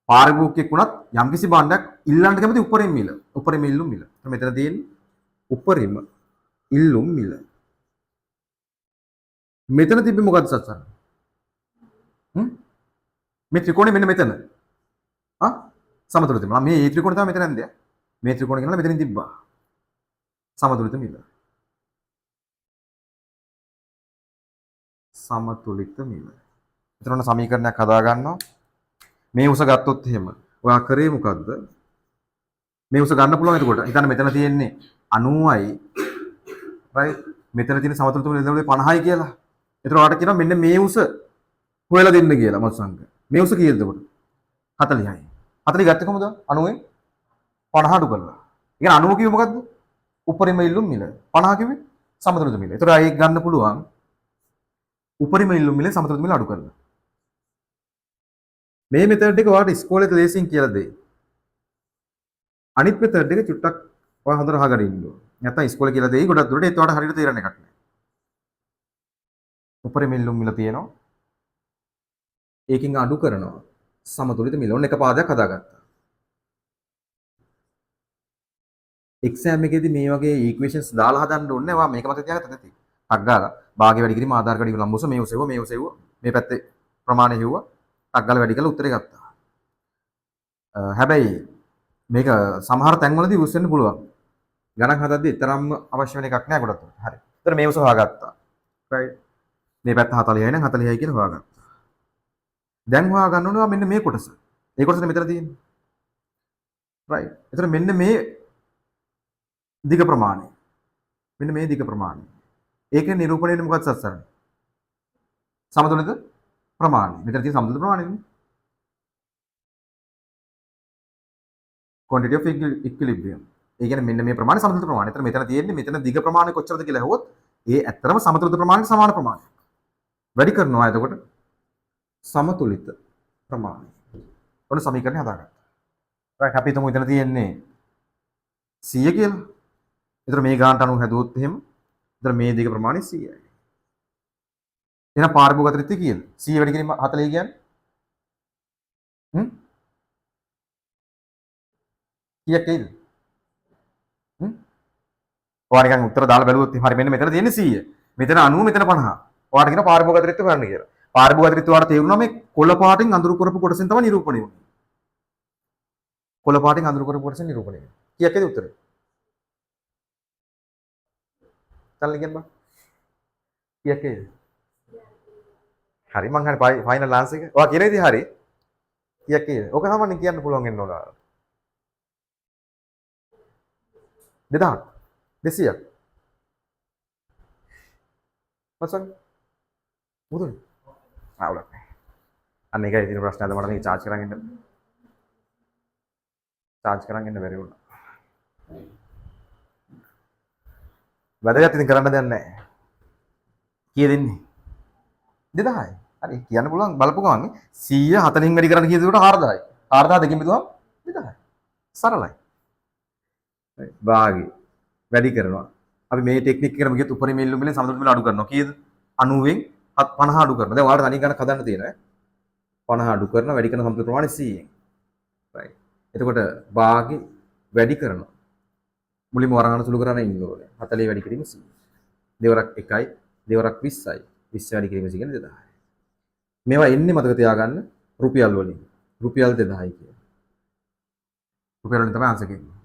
S1: පාරිභෝගිකයෙක් වුණත් යම්කිසි භාණ්ඩයක් ඉල්ලන්න කැමති උපරිම මිල. උපරිම ඉල්ලුම් මිල. මෙතන තියෙන්නේ උපරිම ඉල්ලුම් මිල. මෙතන තිබ්බේ මොකද්ද සත්සන්? මේ ත්‍රිකෝණය මෙන්න මෙතන. සමතුලිත මිල. මේ ත්‍රිකෝණය තමයි මෙතන යන්නේ. මේ ත්‍රිකෝණය කියනවා මෙතනින් තිබ්බා. සමතුලිත මිල. සමතුලිත මිල. එතන සමීකරණයක් හදා ගන්නවා. මේ උස ගත්තොත් එහෙම ඔයා කරේ මොකද්ද? මේ උස ගන්න පුළුවන් එතකොට. හිතන්න මෙතන තියෙන්නේ 90යි. right? මෙතන තියෙන සමතුලිත මිල 50යි කියලා. එතකොට ඔයාට කියනවා මෙන්න මේ උස හොයලා දෙන්න කියලා මත් සංග. මේ උස කීයද එතකොට? 40යි. 40 ගත්තේ කොහමද? 90ෙන් 50 අඩු කරලා. ඒ කියන්නේ 90 කිව්වේ මොකද්ද? උපරිම ඉල්ලුම් මිල. 50 කිව්වේ සමතුලිත මිල. එතකොට ඒක ගන්න පුළුවන් උපරිම ඉල්ලුම් මිල සමතුලිත මිල අඩු කරලා. මේ මෙතඩ් එක ඔයාලට ඉස්කෝලේ ලේසියෙන් කියලා දෙයි. අනිත් මෙතඩ් එක චුට්ටක් ඔයා හොඳට අහගෙන ඉන්න ඕනේ. නැත්නම් ඉස්කෝලේ කියලා දෙයි ගොඩක් දුරට ඒත් වලට හරියට තේරෙන එකක් නෑ. උපරිම ඉල්ලුම් මිල තියෙනවා. ඒකෙන් අඩු කරනවා. සමතුලිත මිල. ඔන්න එක පාදයක් හදාගත්තා. එක්සෑම් එකේදී මේ වගේ ඉක්වේෂන්ස් දාලා හදන්න ඕනේ නැහැ. ඔයා මේක මතක තියාගත්තද නැති. ටක් ගාලා භාගය වැඩි කිරීම ආධාර කාඩ් ඉවලම් මුස මේ උසෙව්ව මේ උසෙව්ව මේ පැත්තේ ප්‍රමාණය හෙව්වා. ටක් ගාලා වැඩි කරලා උත්තරේ ගත්තා. හැබැයි මේක සමහර තැන්වලදී යූස් වෙන්න පුළුවන්. ගණන් හදද්දී තරම්ම අවශ්‍ය වෙන එකක් නෑ ගොඩක් දුරට. හරි. ඒතර මේ උස හොයාගත්තා. right. මේ පැත්ත 40යි නම් 40යි කියලා හොයාගත්තා. දැන් හොයාගන්න ඕනවා මෙන්න මේ කොටස. ඒ කොටසනේ මෙතන තියෙන්නේ. right. ඒතර මෙන්න මේ දිග ප්‍රමාණය. මෙන්න මේ දිග ප්‍රමාණය. ඒකේ නිරූපණය වෙන්නේ මොකක්ද සත්සරණ? සමතුලිත ප්‍රමාණය. මෙතන තියෙන සමතුලිත ප්‍රමාණයනේ. quantity of equilibrium. ඒ කියන්නේ මෙන්න මේ ප්‍රමාණය සමතුලිත ප්‍රමාණය. එතන මෙතන තියෙන්නේ මෙතන දිග ප්‍රමාණය කොච්චරද කියලා ඇහුවොත් ඒ ඇත්තටම සමතුලිත ප්‍රමාණයට සමාන ප්‍රමාණයක්. වැඩි කරනවා එතකොට සමතුලිත ප්‍රමාණය. ඔන්න සමීකරණය හදාගත්තා. right අපි හිතමු එතන තියෙන්නේ 100 කියලා. එතකොට මේ ගානට අනුව හැදුවොත් එහෙම එතන මේ දිග ප්‍රමාණය 100යි. එහෙනම් පාරභෝග ත්‍රිත්‍ය කීයද? 100 වැඩි කිරීම 40 කියන්නේ කීයක් එයිද? ඔයාලා නිකන් උත්තර දාලා බැලුවොත් හරි මෙන්න මෙතන තියෙන්නේ 100. මෙතන 90 මෙතන 50. ඔයාලට කියන පාරභෝග ත්‍රිත්‍ය හොයන්න කියලා. පාරභෝග ත්‍රිත්‍ය ඔයාලට තේරුණා මේ කොළ පාටින් අඳුරු කරපු කොටසෙන් තමයි නිරූපණය වෙන්නේ. කොළ පාටින් අඳුරු කරපු කොටසෙන් නිරූපණය වෙන්නේ. කීයක් එයිද උත්තරේ? තල්ලි කියන්න බා. කීයක් එයිද? හරි මං හරි ෆයිනල් ආන්සර් එක. ඔයා කියන විදිහ හරි. කීයක් එයිද? ඔක සාමාන්‍යයෙන් කියන්න පුළුවන් වෙන්න ඕන. 2000. 200ක්. මචං මුදුනේ. ආවලක්. අන්න ඒකයි ඉතින් ප්‍රශ්න අද මට මේක charge කරන් ඉන්න. charge කරන් ඉන්න බැරි වුණා. වැදගත් ඉතින් කරන්න දෙයක් නැහැ. කීය දෙන්නේ? 2000යි. හරි කියන්න පුළුවන් බලපු ගමන් 100 40න් වැඩි කරන්න කීයද උඩට 4000යි. 4000 දෙකෙන් බෙදුවම 2000යි. සරලයි. භාගي වැඩි කරනවා. අපි මේ ටෙක්නික් එකකට ගියොත් උපරිම ඉල්ලුම් වලින් සමතුලිත මිල අඩු කරනවා. කීයද? 90න් 50 අඩු කරනවා. දැන් ඔයාලට තනියෙන් ගන්න හදන්න තියෙනවා. 50 අඩු කරනවා වැඩි කරන සමතුලිත ප්‍රමාණය 100න්. right. එතකොට භාගي වැඩි කරනවා. මුලින්ම වරහන සුළු කරගෙන ඉන්න ඕනේ. 40 වැඩි කිරීම 100. දෙවරක් 1යි, දෙවරක් 20යි. 20 වැඩි කිරීම කියන්නේ 2000යි. මේවා එන්නේ මතක තියාගන්න රුපියල් වලින්. රුපියල් 2000යි කියන්නේ. රුපියල් වලින් තමයි ආන්සර් කියන්නේ.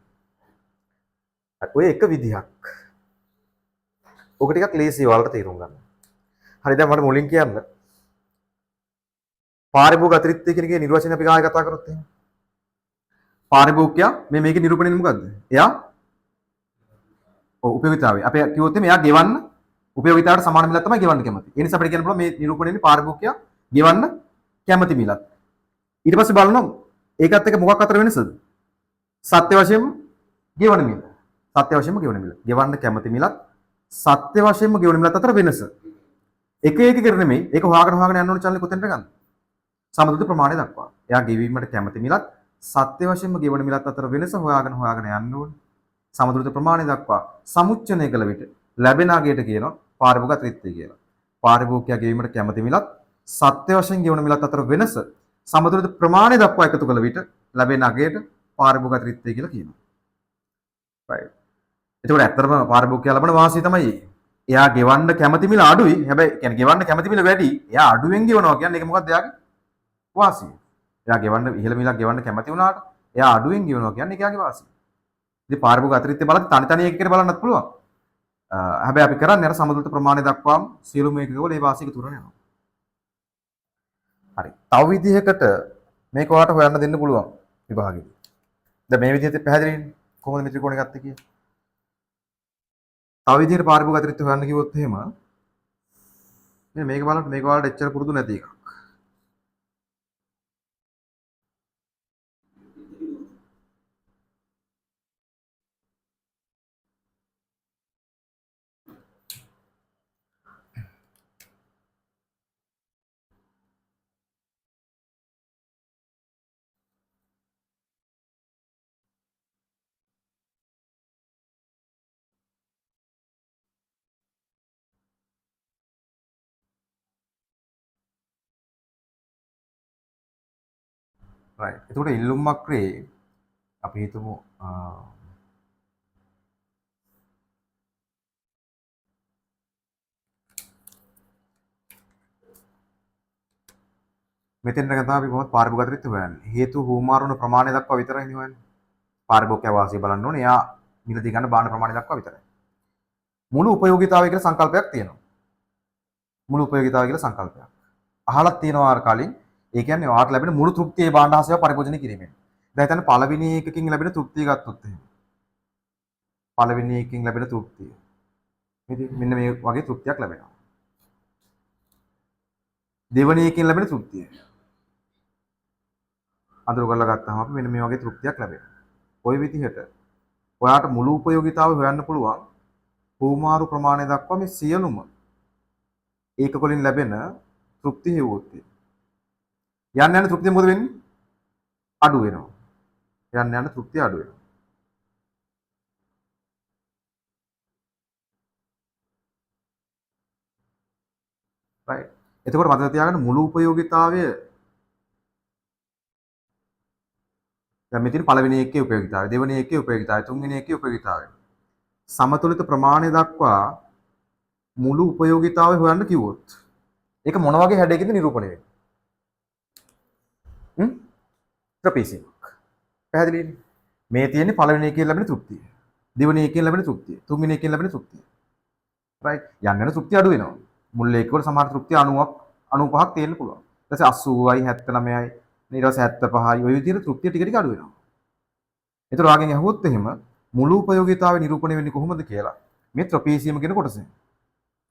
S1: ඔය එක විදිහක්. ඔක ටිකක් ලේසි ඔයාලට තේරුම් ගන්න. හරි දැන් මට මුලින් කියන්න. පාරිභෝග අතිරික්තය කියන එකේ නිර්වචනය අපි ආයෙ කතා කරොත් එහෙනම්. පාරිභෝගිකයා මේකේ නිරූපණය මොකද්ද? එයා උපයෝගිතාවය. අපි කිව්වොත් එයා ගෙවන්න උපයෝගිතාවට සමාන මිලක් තමයි ගෙවන්න කැමති. ඒ නිසා අපිට කියන්න පුළුවන් මේ නිරූපණයනේ පාරිභෝගිකයා ගෙවන්න කැමති මිලක්. ඊට පස්සේ බලනවා ඒකත් එක්ක මොකක් අතර වෙනසද? සත්‍ය වශයෙන්ම ගෙවන මිල. සත්‍ය වශයෙන්ම ගෙවන මිල. ගෙවන්න කැමති මිලත් සත්‍ය වශයෙන්ම ගෙවන මිලත් අතර වෙනස. එක එක කර නෙමෙයි. ඒක හොයාගෙන යන්න ඕනේ channel කොතෙන්ද ගන්න? සමතුලිත ප්‍රමාණය දක්වා. එයා ගෙවීමට කැමති මිලත් සත්‍ය වශයෙන්ම ගෙවන මිලත් අතර වෙනස හොයාගෙන යන්න ඕනේ. සමතුලිත ප්‍රමාණය දක්වා සමුච්චනය කළ විට ලැබෙන අගයට කියනවා පාරිභෝග ත්‍රිත්‍ය කියලා. පාරිභෝගිකයා ගෙවීමට කැමති මිලත් සත්‍ය වශයෙන් ගෙවන මිලත් අතර වෙනස සමතුලිත ප්‍රමාණය දක්වා එකතු කළ විට ලැබෙන අගයට පාරිභෝග ත්‍රිත්‍ය කියලා කියනවා. right. එතකොට ඇත්තටම පාරිභෝගිකයා ලබන වාසිය තමයි එයා ගෙවන්න කැමති මිල අඩුයි. හැබැයි කියන්නේ ගෙවන්න කැමති මිල වැඩි. එයා අඩුවෙන් ගෙවනවා කියන්නේ ඒක මොකක්ද එයාගේ වාසිය. එයා ගෙවන්න ඉහළ මිලක් ගෙවන්න කැමති වුණාට එයා අඩුවෙන් ගෙවනවා කියන්නේ ඒක එයාගේ වාසිය. ඉතින් පාරිභෝගික අතිරික්තය බලද්දි තනි එකකට බලන්නත් පුළුවන්. හැබැයි අපි කරන්නේ අර සමතුලිත ප්‍රමාණය දක්වාම සියලුම එකකවල ඒ වාසිය එකතු කරගෙන යනවා. හරි. තව විදිහකට මේක ඔයාලට හොයන්න දෙන්න පුළුවන් විභාගෙදී. දැන් මේ විදිහට පැහැදිලිනේ කොහොමද මේ ත්‍රිකෝණය ගත්තේ කියලා. තව විදිහකට පාරිභෝගික අතිරික්තය හොයන්න කිව්වොත් එහෙම මේක බලන්න මේක ඔයාලට එච්චර පුරුදු නැති එකක්. රයිට්. එතකොට ඉල්ලුම් වක්‍රේ අපි හිතමු මෙතෙන් තමයි අපි කොහොමද පාරිභෝගික හොයන්නේ. හේතු හුවමාරුන ප්‍රමාණය දක්වා විතරයි හොයන්නේ. පාරිභෝගිකයා වාසිය බලන්න ඕනේ. එයා මිලදී ගන්න බාහන ප්‍රමාණය දක්වා විතරයි. මුළු උපයෝගීතාවය කියලා සංකල්පයක් තියෙනවා. මුළු උපයෝගීතාවය කියලා සංකල්පයක්. අහලත් තියෙනවා අර කලින්. ඒ කියන්නේ ඔයාලට ලැබෙන මුළු තෘප්තිය භාණ්ඩ හා සේවා පරිභෝජනය කිරීමෙන්. දැන් හිතන්න පළවෙනි එකකින් ලැබෙන තෘප්තිය ගත්තොත් එහෙම. පළවෙනි එකකින් ලැබෙන තෘප්තිය. මෙන්න මේ වගේ තෘප්තියක් ලැබෙනවා. දෙවෙනි එකකින් ලැබෙන තෘප්තිය. අඳුර කරලා ගත්තාම අපි මෙන්න මේ වගේ තෘප්තියක් ලැබෙනවා. ওই විදිහට ඔයාට මුළු උපයෝගීතාවය හොයන්න පුළුවන්. හුවමාරු ප්‍රමාණය දක්වා මේ සියලුම ඒක වලින් ලැබෙන තෘප්ති හේවොත් යන්න යන තෘප්තිය මොකද වෙන්නේ? අඩු වෙනවා. යන්න යන තෘප්තිය අඩු වෙනවා. right. එතකොට මතක තියාගන්න මුළු උපයෝගීතාවය දැන් මෙතන පළවෙනි එකේ උපයෝගීතාවය, දෙවෙනි එකේ උපයෝගීතාවය, තුන්වෙනි එකේ උපයෝගීතාවය. සමතුලිත ප්‍රමාණය දක්වා මුළු උපයෝගීතාවය හොයන්න කිව්වොත් ඒක මොන වගේ හැඩයකින්ද නිරූපණය වෙන්නේ? ත්‍රපීසියමක්. පැහැදිලිද? මේ තියෙන්නේ පළවෙනි එකේ ලැබෙන තෘප්තිය. දෙවෙනි එකේ ලැබෙන තෘප්තිය. තුන්වෙනි එකේ ලැබෙන තෘප්තිය. right. යන්න යන තෘප්තිය අඩු වෙනවා. මුල් එක වල සමහර තෘප්තිය 90ක් 95ක් තියෙන්න පුළුවන්. ඊට පස්සේ 80යි 79යි ඊට පස්සේ 75යි ඔය විදිහට තෘප්තිය ටික ටික අඩු වෙනවා. ඒතර ඔයාගෙන් අහුවොත් එහෙම මුළු උපයෝගීතාවය නිරූපණය වෙන්නේ කොහොමද කියලා මේ ත්‍රපීසියම කියන කොටසෙන්.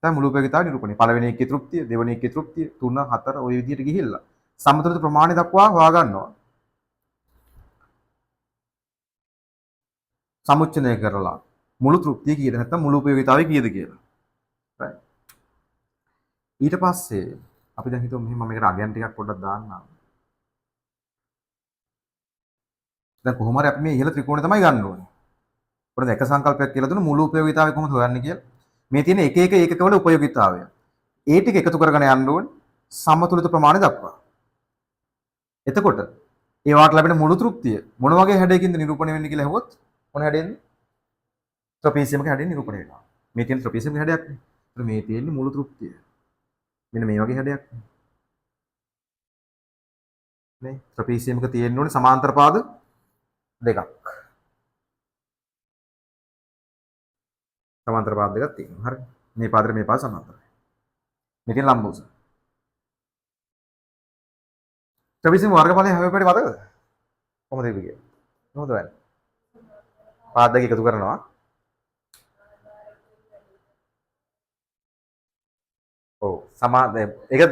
S1: දැන් මුළු උපයෝගීතාවය නිරූපණය. පළවෙනි එකේ තෘප්තිය, දෙවෙනි එකේ තෘප්තිය, 3 4 ඔය විදිහට ගිහිල්ලා සමතුලිත ප්‍රමාණය දක්වා හොයාගන්නවා. සමුච්චනය කරලා මුළු තෘප්තිය කීයද නැත්නම් මුළු උපයෝගීතාවය කීයද කියලා. right. ඊට පස්සේ අපි දැන් හිතමු මෙහෙම මේකට අගයන් ටිකක් පොඩ්ඩක් දාන්නම්. දැන් කොහොම හරි අපි මේ ඉහළ ත්‍රිකෝණය තමයි ගන්න ඕනේ. පොඩ්ඩක් එක සංකල්පයක් කියලා දුන්න මුළු උපයෝගීතාවය කොහොමද හොයන්නේ කියලා. මේ තියෙන එක එක ඒකකවල උපයෝගීතාවය. ඒ ටික එකතු කරගෙන යන්න ඕනේ සමතුලිත ප්‍රමාණය දක්වා. එතකොට ඒ වාට ලැබෙන මුළු තෘප්තිය මොන වගේ හැඩයකින්ද නිරූපණය වෙන්නේ කියලා අහුවොත් මොන හැඩයෙන්ද? ත්‍රපීසියමක හැඩයෙන් නිරූපණය වෙනවා. මේ තියෙන ත්‍රපීසියමක හැඩයක් නේ. ඒතර මේ තියෙන්නේ මුළු තෘප්තිය. මෙන්න මේ වගේ හැඩයක් නේ. ත්‍රපීසියමක තියෙන්න ඕනේ සමාන්තර පාද දෙකක්. සමාන්තර පාද දෙකක් තියෙනවා. හරි. මේ පාදෙට මේ පාද සමාන්තරයි. මේ තියෙන ලම්බෝස. ත්‍රපීසියම වර්ගඵලය හැම වෙලේම මතකද? කොහොමද ඒක කියන්නේ? කොහොමද වෙන්නේ? පාද දෙක එකතු කරනවා. ඔව්. ඒක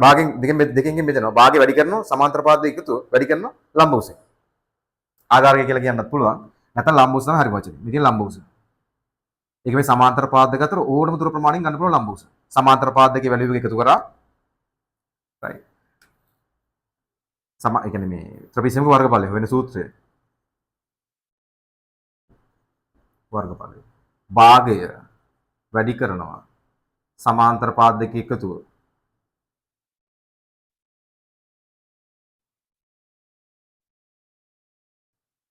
S1: භාගෙන් දෙකෙන් බෙදෙනවා. භාගෙ වැඩි කරනවා සමාන්තර පාද දෙක එකතු වැඩි කරනවා ලම්බෝසෙන්. ආධාරකය කියලා කියන්නත් පුළුවන්. නැත්නම් ලම්බෝස තමයි හරි වචනේ. මේ තියෙන ලම්බෝස. ඒක මේ සමාන්තර පාද දෙක අතර ඕනම දුර ප්‍රමාණයෙන් ගන්න පුළුවන් ලම්බෝස. සමාන්තර පාද දෙකේ වැලියු එක එකතු කරා. right. ඒ කියන්නේ මේ ත්‍රිපිටකයේ වර්ගඵලය වෙන සූත්‍රය. වර්ගඵලය. භාගය වැඩි කරනවා සමාන්තර පාද දෙක එකතුව.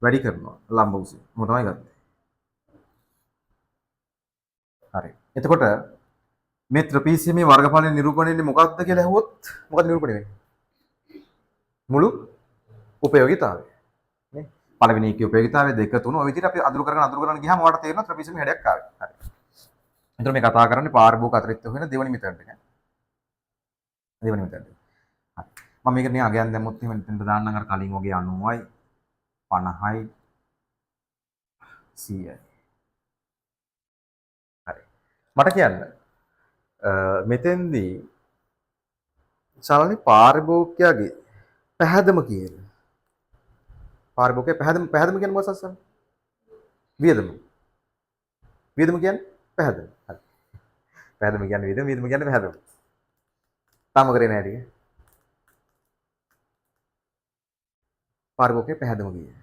S1: වැඩි කරනවා ලම්බෝසෙන්. මොකද තමයි ගත්තේ. හරි. එතකොට මේ ත්‍රිපිටකයේ වර්ගඵලය නිරූපණය වෙන්නේ මොකක්ද කියලා අහුවොත් මොකද නිරූපණය වෙන්නේ? මුළු උපයෝගීතාවය. නේ? පළවෙනි එකේ උපයෝගීතාවය 2 3 ඔය විදිහට අපි අඳුර කරගෙන ගියාම ඔයාලට තේරෙනවා ත්‍රිපිටකයේ හැඩයක් ආවේ. හරි. එතකොට මේ කතා කරන්නේ පාරිභෝගික අතිරික්ත වෙන දෙවෙනි මෙතඩ් එක. දෙවෙනි මෙතඩ් එක. හරි. මම මේකට නිකන් අගයන් දැම්මොත් එහෙම මෙතනට දාන්නම් අර කලින් වගේ 90යි 50යි 100යි. හරි. මට කියන්න මෙතෙන්දී සාමාන්‍ය පාරිභෝගිකයාගේ පැහැදම කියන පාරිභෝගිකයා පැහැදම කියන්නේ මොකක්ද සස්සන? වියදම. වියදම කියන්නේ පැහැදම. හරි. පැහැදම කියන්නේ වියදම, වියදම කියන්නේ පැහැදම. තාම කරේ නැහැ ටික. පාරිභෝගිකයා පැහැදම කියන්නේ.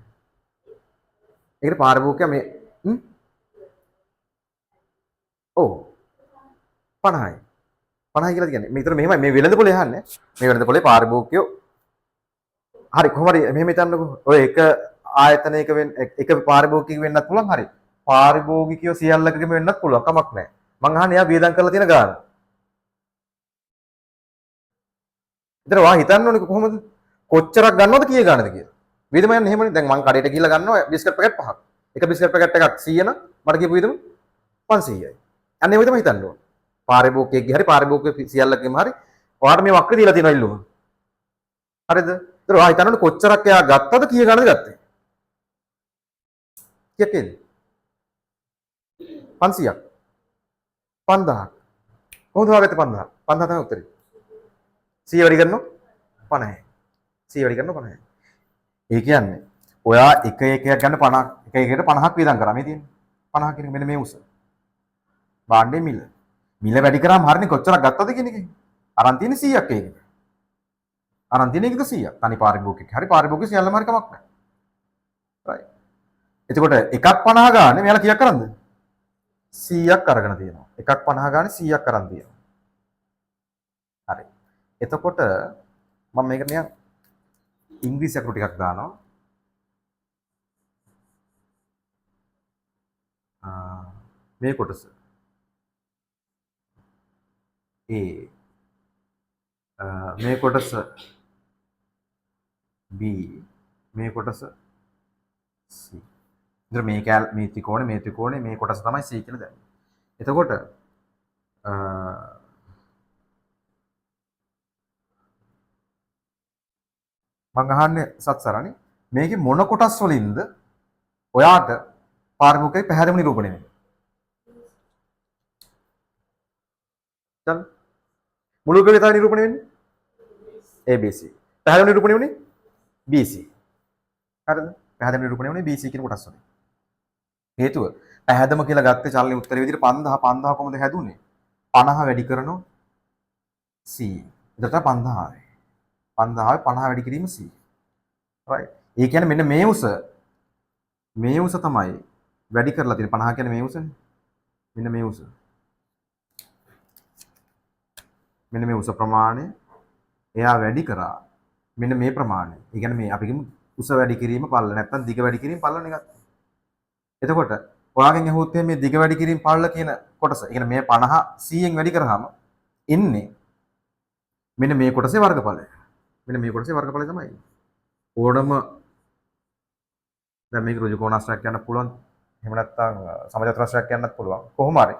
S1: ඒකට පාරිභෝගිකයා මේ ඔව් 50යි. 50යි කියලා කියන්නේ. මේතර මෙහෙමයි මේ වෙළඳ පොලේ අහන්නේ. මේ වෙළඳ පොලේ පාරිභෝගිකයෝ හරි කොහොම හරි මෙහෙම හිතන්නකෝ. ඔය එක ආයතනයක එක පාරිභෝගිකයෙක් වෙන්නත් පුළුවන්. හරි. පාරිභෝගිකයෝ සියල්ලකම වෙන්නත් පුළුවන්. කමක් නැහැ. මං අහන්නේ එයා වියදම් කරලා තියෙන ගාන. ඒතර වා හිතන්න ඕනේ කොහොමද? කොච්චරක් ගන්නවද කීය ගානද කියලා. වියදම යන්නේ එහෙමනේ. දැන් මං කඩේට ගිහලා ගන්නවා බිස්කට් පැකට් 5ක්. එක බිස්කට් පැකට් එකක් 100 නම් මට කියපු වියදම 500යි. අන්න ඒ විදිහම හිතන්න ඕනේ. පාරිභෝගිකයෙක්ගේ හරි පාරිභෝගික සියල්ලකම හරි ඔයාට මේ වක්‍ර දීලා තියෙනවා ඉල්ලුම. හරිද? ඒතර ඔයා හිතන්න ඕනේ කොච්චරක් එයා ගත්තද කීය ගානද ගත්තේ? කීයද? 500ක්. 5000ක්. කොහොමද හොයාගත්තේ 5000? 5000 තමයි උත්තරේ. 100 වැඩි කරනවා 50යි. 100 වැඩි කරනවා 50යි. ඒ කියන්නේ ඔයා එක එකයක් ගන්න 50ක් එක එකට 50ක් වියදම් කරා මේ තියෙන්නේ. 50 කියන මෙන්න මේ උස. භාණ්ඩේ මිල. මිල වැඩි කරාම හරිනේ කොච්චරක් ගත්තද කියන එකෙන්. අරන් තියෙන්නේ 100ක් ඒකෙන්. අරන් තියෙන එකද 100ක්. තනි පාරිභෝගිකෙක්. හරි පාරිභෝගික සියල්ලම හරි කමක් නැහැ. right. එතකොට එකක් 50 ගානේ මෙයාලා කීයක් කරන්ද? 100ක් අරගෙන තියෙනවා. එකක් 50 ගානේ 100ක් අරන් තියෙනවා. හරි. එතකොට මම මේකට නිකන් ඉංග්‍රීසි අකුරු ටිකක් දානවා. මේ කොටස A මේ කොටස B මේ කොටස C. ඉතින් මේ ත්‍රිකෝණේ මේ කොටස තමයි C කියලා දැම්මේ. එතකොට මං අහන්නේ සත්සරණි මේකේ මොන කොටස් වලින්ද ඔයාට පාරිභෝගිකයි පැහැදිලිව නිරූපණය වෙන්නේ? දැන් මුළු එකේ තමයි නිරූපණය වෙන්නේ ABC. පැහැදිලිව නිරූපණය වෙන්නේ BC. හරිද? පැහැදිලිව නිරූපණය වෙන්නේ BC කියන කොටස් වලින්. හේතුව පැහැදම කියලා ගත්තේ චලනයේ උත්තරේ විදිහට 50 කොහොමද හැදුනේ? 50 වැඩි කරනවා C. එතකොට 50යි. 50යි 50 වැඩි කිරීම C. right. ඒ කියන්නේ මෙන්න මේ උස තමයි වැඩි කරලා තියෙන්නේ. 50 කියන්නේ මේ උසනේ. මෙන්න මේ උස. මෙන්න මේ උස ප්‍රමාණය එයා වැඩි කරා. මෙන්න මේ ප්‍රමාණය. ඒ කියන්නේ මේ අපි කියමු උස වැඩි කිරීම පල්ල නැත්නම් දිග වැඩි කිරීම පල්ලනේ ගත්තා. එතකොට ඔයාගෙන් අහුවොත් මේ දිග වැඩි කිරීම පල්ල කියන කොටස. ඒ කියන්නේ මේ 50 100න් වැඩි කරාම එන්නේ මෙන්න මේ කොටසේ වර්ගඵලය. මෙන්න මේ කොටසේ වර්ගඵලය තමයි එන්නේ. ඕනම දැන් මේක ඍජු කෝණාශ්‍රයක් කියන්න පුළුවන්. එහෙම නැත්නම් සමජාත්‍රාශ්‍රයක් කියන්නත් පුළුවන්. කොහොම හරි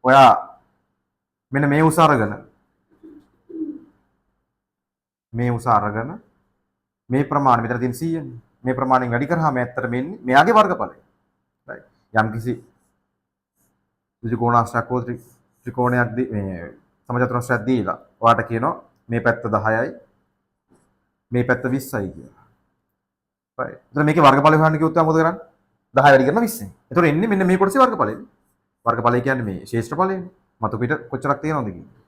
S1: ඔයා මෙන්න මේ උස අරගෙන මේ ප්‍රමාණය මෙතන තියෙන 100නේ. මේ ප්‍රමාණයෙන් වැඩි කරාම ඇත්තට මෙන්නේ මෙයාගේ වර්ගඵලය. right. යම්කිසි ඍජු කෝණාශ්‍රයක් හෝ ත්‍රිකෝණයක් මේ සමජාත්‍රාශ්‍රයක් දීලා ඔයාට කියනවා මේ පැත්ත 10යි මේ පැත්ත 20යි කියලා. right. එතන මේකේ වර්ගඵලය හොයන්න කිව්වොත් මොකද කරන්නේ? 10 වැඩි කරන 20ෙන්. එතකොට එන්නේ මෙන්න මේ කොටසේ වර්ගඵලය. වර්ගඵලය කියන්නේ මේ ශේෂ්ඨඵලයනේ. මතු පිට කොච්චරක් තියෙනවද කියන්නේ.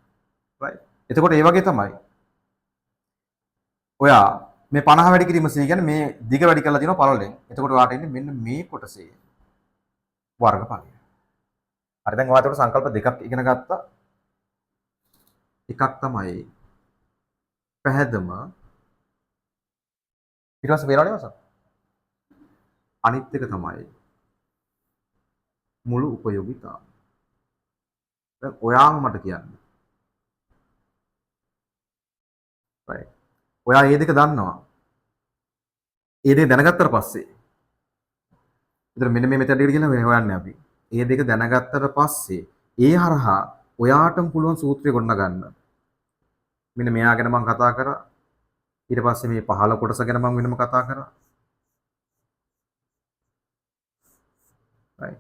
S1: right. එතකොට ඒ වගේ තමයි ඔයා මේ 50 වැඩි කිරීම C කියන්නේ මේ දිග වැඩි කරලා තියෙනවා පළලෙන්. එතකොට ඔයාට එන්නේ මෙන්න මේ කොටසේ වර්ගඵලය. හරි දැන් ඔයාට සංකල්ප දෙකක් ඉගෙන ගත්තා. එකක් තමයි පැහැදම ඊට පස්සේ වෙනවනේ වසන්. අනිත් එක තමයි මුළු උපයෝගිතාව. දැන් ඔයාම මට කියන්න. right. ඔයා මේ දෙක දන්නවා. මේ දෙක දැනගත්තට පස්සේ විතර මෙන්න මේ මෙතනට කියලා හොයන්නේ අපි. මේ දෙක දැනගත්තට පස්සේ ඒ හරහා ඔයාටම පුළුවන් සූත්‍රය ගොඩනගා ගන්න. මෙන්න මෙයා ගැන මම කතා කරා. ඊට පස්සේ මේ පහළ කොටස ගැන මම වෙනම කතා කරා. right.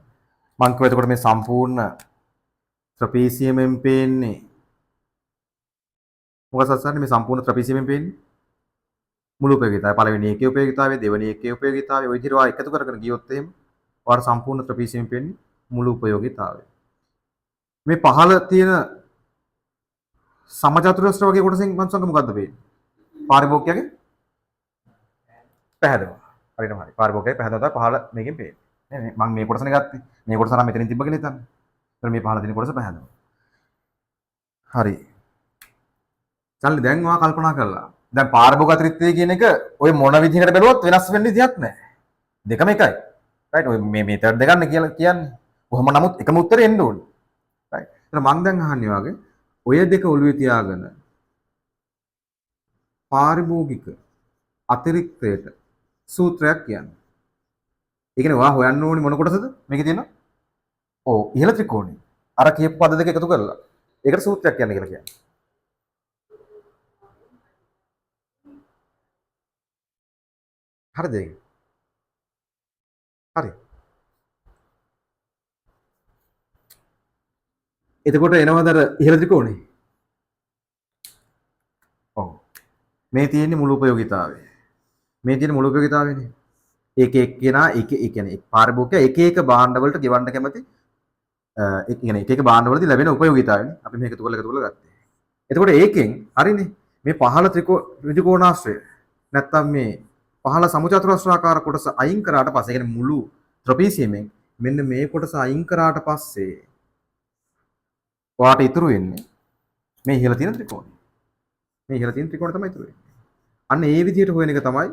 S1: මම කිව්වා එතකොට මේ සම්පූර්ණ ත්‍රපීසියමෙන් පේන්නේ මොකක්ද සත්සන්නේ මේ සම්පූර්ණ ත්‍රපීසියමෙන් පේන්නේ මුළු උපයෝගිතාවය පළවෙනි එකේ උපයෝගිතාවය දෙවෙනි එකේ උපයෝගිතාවය ඔය විදිහට එකතු කරගෙන ගියොත් එහෙම ඔයාලට සම්පූර්ණ ත්‍රපීසියමෙන් පේන්නේ මුළු උපයෝගිතාවය. මේ පහළ තියෙන සමචතුරස්‍ර වගේ කොටසෙන් මම සංගම මොකද්ද වෙන්නේ? පාරිභෝගිකයාගේ පැහැදම. හරියටම හරි. පාරිභෝගිකයාගේ පැහැදම තමයි පහළ මේකෙන් පේන්නේ. නේ මම මේ කොටසනේ ගත්තේ. මේ කොටස නම් මෙතනින් තිබ්බ කියලා හිතන්න. ඒතර මේ පහළ තියෙන කොටස පැහැදම. හරි. චල්ලි දැන් ඔයා කල්පනා කරලා දැන් පාරභෝගිකත්වය කියන එක ඔය මොන විදිහකට බැලුවත් වෙනස් වෙන්න විදිහක් නැහැ. දෙකම එකයි. රයිට් ඔය මේ මෙතඩ් දෙක ගන්න කියලා කියන්නේ. කොහොම නමුත් එකම උත්තරේ එන්න ඕනේ. රයිට්. එහෙනම් මම දැන් අහන්නේ වාගේ ඔය දෙක ඔළුවේ තියාගෙන පාරිභෝගික අතිරික්තයට සූත්‍රයක් කියන්නේ. ඒ කියන්නේ ඔයා හොයන්න ඕනේ මොන කොටසද? මේකේ තියෙනවා. ඔව් ඉහළ ත්‍රිකෝණය. අර කියපු පද දෙක එකතු කරලා. ඒකට සූත්‍රයක් කියන්නේ කියලා කියන්නේ. හරිද ඒක? හරි. එතකොට එනවද අර ඉහළ ත්‍රිකෝණේ? ඔව්. මේ තියෙන්නේ මුළු උපයෝගීතාවය. මේ තියෙන මුළු උපයෝගීතාවයනේ. එක එක්කෙනා ඒ කියන්නේ පාරිභෝගිකයා එක එක භාණ්ඩ වලට ගෙවන්න කැමති ඒ කියන්නේ එක එක භාණ්ඩ වලදී ලැබෙන උපයෝගීතාවයනේ අපි මේක එකතු කරලා ගත්තේ. එතකොට ඒකෙන් හරිනේ මේ පහළ ත්‍රිකෝණාශ්‍රය නැත්තම් මේ පහළ සමුචතුරස්‍රාකාර කොටස අයින් කරාට පස්සේ කියන්නේ මුළු ට්‍රපීසියමෙන් මෙන්න මේ කොටස අයින් කරාට පස්සේ ඔයාට ඉතුරු වෙන්නේ මේ ඉහළ තියෙන ත්‍රිකෝණය. මේ ඉහළ තියෙන ත්‍රිකෝණය තමයි ඉතුරු වෙන්නේ. අන්න ඒ විදිහට හොයන එක තමයි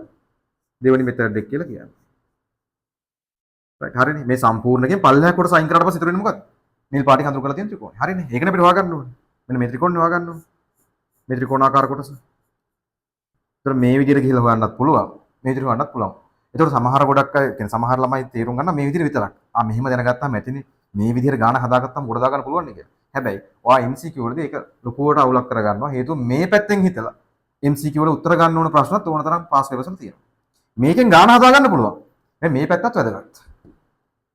S1: දෙවෙනි මෙතඩ් එක කියලා කියන්නේ. රයිට් හරිනේ. මේ සම්පූර්ණයෙන් පල්ලෙහා කොටස අයින් කරාට පස්සේ ඉතුරු වෙන්නේ මොකක්ද? නිල් පාටින් අඳුර කරලා තියෙන ත්‍රිකෝණය. හරිනේ. ඒකනේ අපිට හොයාගන්න ඕනේ. මෙන්න මේ ත්‍රිකෝණය හොයාගන්න ඕනේ. මේ ත්‍රිකෝණාකාර කොටස. ඒතර මේ විදිහට ගිහිල්ලා හොයන්නත් පුළුවන්. මේ විදිහට හොයන්නත් පුළුවන්. ඒතකොට සමහර ගොඩක් අය කියන්නේ සමහර ළමයි තේරුම් ගන්න මේ විදිහට විතරක්. මෙහෙම දැනගත්තාම ඇතිනේ. මේ විදිහට ගාන හදාගත්තාම ගොඩ දාගන්න පුළුවන් නේ කියලා. හැබැයි ඔයා MCQ වලදී ඒක ලොකුවට අවුලක් කරගන්නවා. හේතුව මේ පැත්තෙන් හිතලා MCQ වල උත්තර ගන්න ඕන ප්‍රශ්නත් ඕන තරම් පාස් පේපර්ස් වල තියෙනවා. මේකෙන් ගාන හදාගන්න පුළුවන්. මේ පැත්තත් වැදගත්.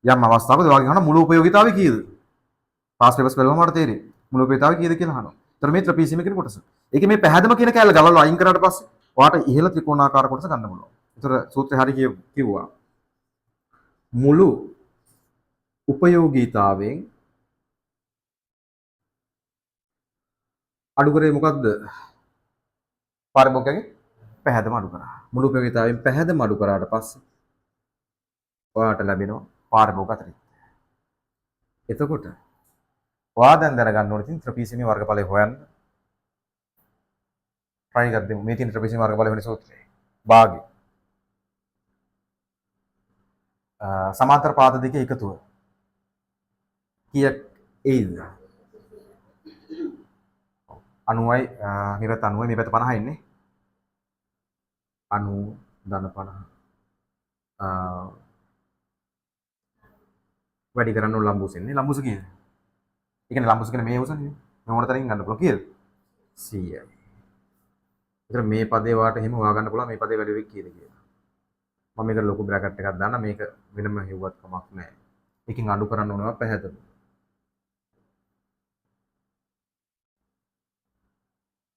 S1: යම් අවස්ථාවකදී ඔයාගෙන් අහන මුළු උපයෝගීතාවය කීයද? පාස් පේපර්ස් බලවම මට තේරෙයි. මුළු උපයෝගීතාවය කීයද කියලා අහනවා. ඒතර මේ ත්‍රිපීසියම කියන කොටස. ඒකේ මේ පැහැදම කියන කැලල ගලවලා අයින් කරාට පස්සේ ඔයාට ඉහළ ත්‍රිකෝණාකාර කොටස ගන්න පුළුවන්. ඒතර සූත්‍රය හරිය කිව්වා. මුළු උපයෝගීතාවයෙන් අඩු කරේ මොකක්ද? පාරිභෝගිකගේ පැහැදම අඩු කරා. මුළු උපයෝගීතාවයෙන් පැහැදම අඩු කරාට පස්සේ ඔයාට ලැබෙනවා පාරිභෝගික අතිරික්තය. එතකොට ඔයා දැන් දැනගන්න ඕනේ තියෙන ත්‍රිපීසියමේ වර්ගඵලය හොයන්න. try කර දෙමු. මේ තියෙන ත්‍රිපීසියමේ වර්ගඵලය වෙන සූත්‍රය. භාගය. සමාන්තර පාද දෙකේ එකතුව. කීයක් එයිද? 90යි මේ පැත්ත 90යි මේ පැත්ත 50යි ඉන්නේ. 90 ධන 50. වැඩි කරන්න ඕන ලම්බුස ඉන්නේ. ලම්බුස කීයද? ඒ කියන්නේ ලම්බුස කියන්නේ මේ උසනේ. මේ මොන තරමින් ගන්න පුළුවන් කීයද? 100යි. ඒතර මේ පදේ වාට එහෙම හොයාගන්න පුළුවන් මේ පදේ වැඩි වෙයි කීයද කියලා. මම මේකට ලොකු බ්‍රැකට් එකක් දාන්න මේක වෙනම හෙව්වත් කමක් නැහැ. ඒකෙන් අඩු කරන්න ඕනවා පැහැදිලි.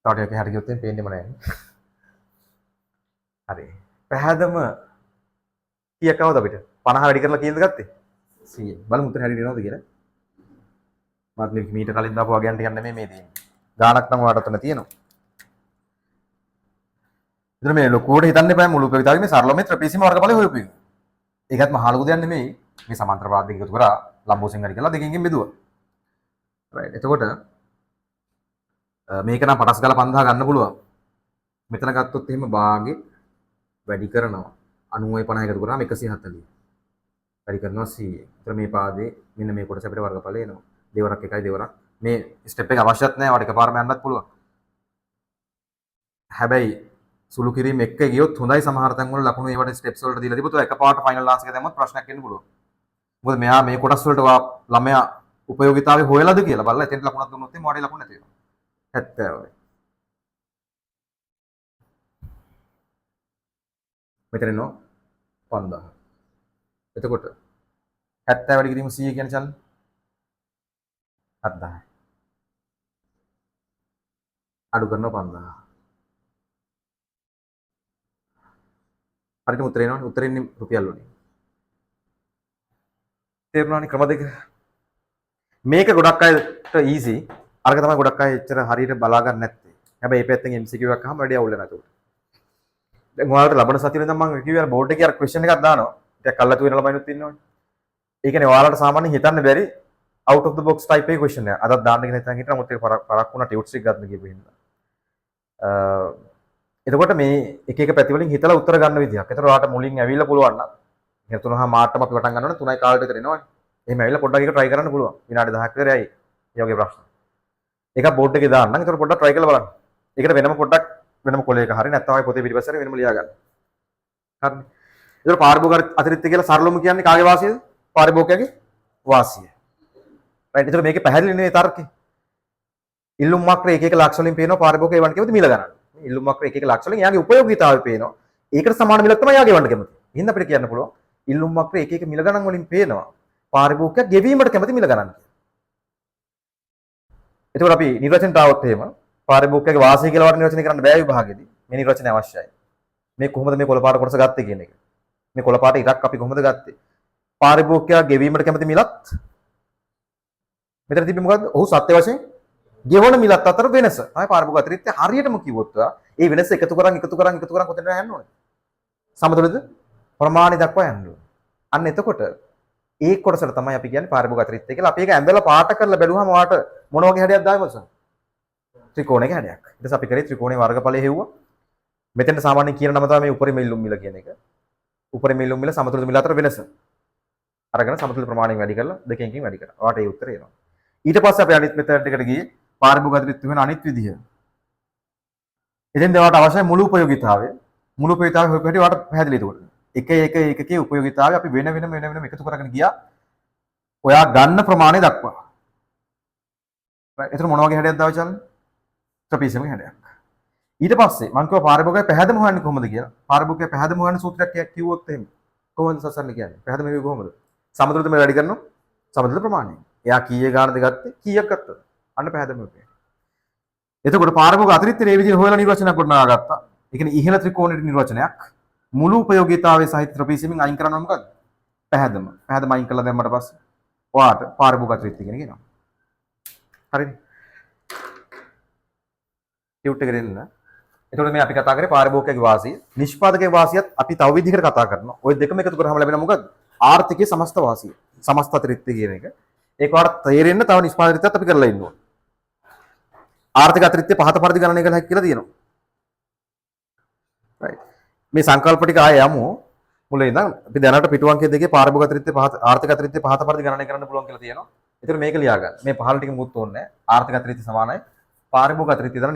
S1: තාඩියක හරි ගියොත් එන්නේ පේන්නේම නැහැ. හරි. පැහැදම කීයක් આવද අපිට? 50 වැඩි කරලා කීයද ගත්තේ? 100. බලමු උත්තර හරියට එනවද කියලා. මාත් මේ මීට කලින් දාපු වගයන් ටිකක් නෙමෙයි මේ තියෙන්නේ. ගාණක් නම් ඔයාලට ඔතන තියෙනවා. ඉතින් මේ ලොකුවට හිතන්න එපා මුළු උපයෝගීතාවයේ මේ සරලව මේ ත්‍රිපීසියම වර්ගඵලය හොයපු එක. ඒකත් මහා ලොකු දෙයක් නෙමෙයි. මේ සමාන්තර පාද දෙක එකතු කරා ලම්බෝසෙන් හරි කරලා දෙකකින් බෙදුවා. රයිට්. එතකොට මේක නම් පටස් ගාලා 5000 ගන්න පුළුවන්. මෙතන ගත්තොත් එහෙම භාගේ වැඩි කරනවා. 90යි 50 එකතු කරාම 140. වැඩි කරනවා 100. ඒතර මේ පාදේ මෙන්න මේ කොටස අපිට වර්ගඵලය එනවා. දෙවරක් එකයි දෙවරක්. මේ ස්ටෙප් එක අවශ්‍යත් නැහැ. වට එකපාරම යන්නත් පුළුවන්. හැබැයි සුළු කිරීම එක්ක ගියොත් හොඳයි සමහර තැන් වල ලකුණු ඒවට ස්ටෙප්ස් වලට දීලා තිබුණොත් එකපාරට ෆයිනල් ආන්සර් එක දැම්මොත් ප්‍රශ්නයක් එන්න පුළුවන්. මොකද මෙයා මේ කොටස් වලට ළමයා උපයෝගීතාවය හොයලාද කියලා බලලා එතෙන්ට ලකුණක් දුන්නොත් එimhe මොඩේ ලකුණ නැති වෙනවා. 70යි. මෙතන නෝ 5000. එතකොට 70 වැඩි කිරීම 100 කියන්නේ චලන 7000. අඩු කරනවා 5000. හරියට උත්තරේ එනවනේ. උත්තරේ ඉන්නේ රුපියල් වලින්. තේරුණානේ ක්‍රම දෙක. මේක ගොඩක් අයට ඊසි. අරක තමයි ගොඩක් අය එච්චර හරියට බලා ගන්න නැත්තේ. හැබැයි මේ පැත්තෙන් MCQ එකක් අහම වැඩි අවුල් වෙනවා ඒක. දැන් ඔයාලට ලබන සතියේ ඉඳන් මම කිව්වා බෝඩ් එකේ අර ක්වෙස්චන් එකක් දානවා. ටිකක් කල්ලාතු වෙන ළමයිනුත් ඉන්නවනේ. ඒ කියන්නේ ඔයාලට සාමාන්‍යයෙන් හිතන්න බැරි out of the box type එකේ ක්වෙස්චන් එක. අදත් දාන්න කියන හිතන් හිටන මොකද පරක් වුණා ටියුට්ස් එක ගන්න කියපු හින්දා. එතකොට මේ එක එක පැති වලින් හිතලා උත්තර ගන්න විදියක්. ඒතර ඔයාලට මුලින් ඇවිල්ලා පුළුවන් නම් එහෙනම් 3:00 මාට්ටම අපි පටන් ගන්නවනේ 3යි කාලෙට විතර එනවනේ. එහෙම ඇවිල්ලා පොඩ්ඩක් එක try කරන්න පුළුවන්. විනාඩි 10ක් විතර යයි. මේ වගේ ප්‍රශ්න. එකක් බෝඩ් එකේ දාන්නම්. ඒතර පොඩ්ඩක් try කරලා බලන්න. ඒකට වෙනම පොඩ්ඩක් වෙනම කොලයක හරි නැත්නම් ආයේ පොතේ පිටිපස්සට වෙනම ලියා ගන්න. හරිනේ. ඒතර පාරිභෝගික අතිරික්ත කියලා සරලවම කියන්නේ කාගේ වාසියද? පාරිභෝගිකයාගේ වාසිය. රයිට්. ඒතර මේකේ පැහැදිලි නෙවෙයි තර්කේ. ඉල්ලුම් වක්‍ර එක එක ලක්ෂ වලින් පේනවා පාරිභෝගිකයා එවන්න කැමති මිල ගන්න. ඉල්ලුම් වක්‍ර එක එක ලක්ෂ වලින් එයාගේ උපයෝගීතාවය පේනවා. ඒකට සමාන මිලක් තමයි එයාගේ එවන්න කැමති. එහෙනම් අපිට කියන්න පුළුවන් ඉල්ලුම් වක්‍ර එක එක මිල ගණන් වලින් පේනවා පාරිභෝගිකයා ගෙවීමට කැමති මිල ගණන්. එතකොට අපි නිර්වචනට આવොත් එහෙම පාරිභෝගිකයාගේ වාසිය කියලා වට නිර්වචනය කරන්න බෑ විභාගෙදී. මේ නිර්වචනය අවශ්‍යයි. මේ කොහොමද මේ කොළ පාට කොටස ගත්තේ කියන එක. මේ කොළ පාට ඉරක් අපි කොහොමද ගත්තේ? පාරිභෝගිකයා ගෙවීමට කැමති මිලත් මෙතන තිබෙන්නේ මොකද්ද? ඔහු සත්‍ය වශයෙන් ගෙවන මිලත් අතර වෙනස. තමයි පාරිභෝගික අතිරික්තය හරියටම කිව්වොත් ඒ වෙනස එකතු කරන් කොතනද යන්න ඕනේ? සමතුලිත ප්‍රමාණය දක්වා යන්න ඕනේ. අන්න එතකොට ඒ කොටසට තමයි අපි කියන්නේ පාරිභෝගික අතිරික්තය කියලා. අපි ඒක ඇඳලා පාට කරලා බැලුවම ඔයාට මොන වගේ හැඩයක් දායි මොකද? ත්‍රිකෝණයක හැඩයක්. ඊට පස්සේ අපි කරේ ත්‍රිකෝණයේ වර්ගඵලය හෙව්වා. මෙතෙන්ට සාමාන්‍යයෙන් කියන නම තමයි මේ උපරිම ඉල්ලුම් මිල කියන එක. උපරිම ඉල්ලුම් මිල සමතුලිත මිල අතර වෙනස. අරගෙන සමතුලිත ප්‍රමාණයෙන් වැඩි කරලා දෙකකින් වැඩි කරා. ඔයාට ඒ උත්තරය එනවා. ඊට පස්සේ අපි අනිත් මෙතඩ් එකට ගියේ පාරිභෝගික අතිරික්ත වෙන අනිත් විදිහ. ඉතින් ඒවට අවශ්‍ය මුළු උපයෝගීතාවය හොයපු හැටි ඔයාට පැහැදිලි එතකොට. එකකේ උපයෝගීතාවය අපි වෙන එකතු කරගෙන ගියා. ඔයා ගන්න ප්‍රමාණය දක්වා. එතන මොන වගේ හැඩයක්ද ආවචල්නේ? ට්‍රපීසියම් හැඩයක්. ඊට පස්සේ මම කිව්වා පාරිභෝගිකය පැහැදම හොයන්නේ කොහොමද කියලා. පාරිභෝගිකය පැහැදම හොයන සූත්‍රයක් කිව්වොත් එහෙම කොහොමද සසන්නේ කියන්නේ? පැහැදම වෙන්නේ කොහොමද? සමතුලිත මේ වැඩි කරනවා. සමතුලිත ප්‍රමාණය. එයා කීයේ ගානද ගත්තේ? කීයක් ගත්තද? අන්න පැහැදම වෙන්නේ. එතකොට පාරිභෝගික අතිරික්ත මේ විදිහට හොයලා නිර්වචනයක් ගොඩනගා ගත්තා. ඒ කියන්නේ ඉහළ ත්‍රිකෝණයේ නිර්වචනයක් මුළු උපයෝගීතාවයේ සහිත ට්‍රපීසියමින් අයින් කරනවා මොකද්ද? පැහැදම. පැහැදම අයින් කළා දැම්මට පස්සේ ඔයාට පාරිභෝගික අතිරික්ත කියන එක එනවා. හරිද? ටියුට් එකට එන්න. එතකොට මේ අපි කතා කරේ පාරිභෝගිකයාගේ වාසිය. නිෂ්පාදකයාගේ වාසියත් අපි තව විදිහකට කතා කරනවා. ওই දෙකම එකතු කරාම ලැබෙන මොකද්ද? ආර්ථිකයේ සමස්ත වාසිය. සමස්ත අතිරික්ත කියන එක. ඒක වඩා තේරෙන්න තව නිෂ්පාදකයත් අපි කරලා ඉන්න ඕනේ. ආර්ථික අතිරික්තය පහත පරිදි ගණනය කළ හැකි කියලා තියෙනවා. right. මේ සංකල්ප ටික ආයෙ යමු. මුලින් ඉඳන් අපි දැනට පිටු අංකයේ දෙකේ පාරිභෝගික අතිරික්තය ආර්ථික අතිරික්තය පහත පරිදි ගණනය කරන්න පුළුවන් කියලා තියෙනවා. ඒතර මේක ලියා ගන්න. මේ පහළ ටික මුත් ඕනේ නැහැ. ආර්ථික අතිරික්තය සමානයි පාරිභෝගික අතිරික්තය දාන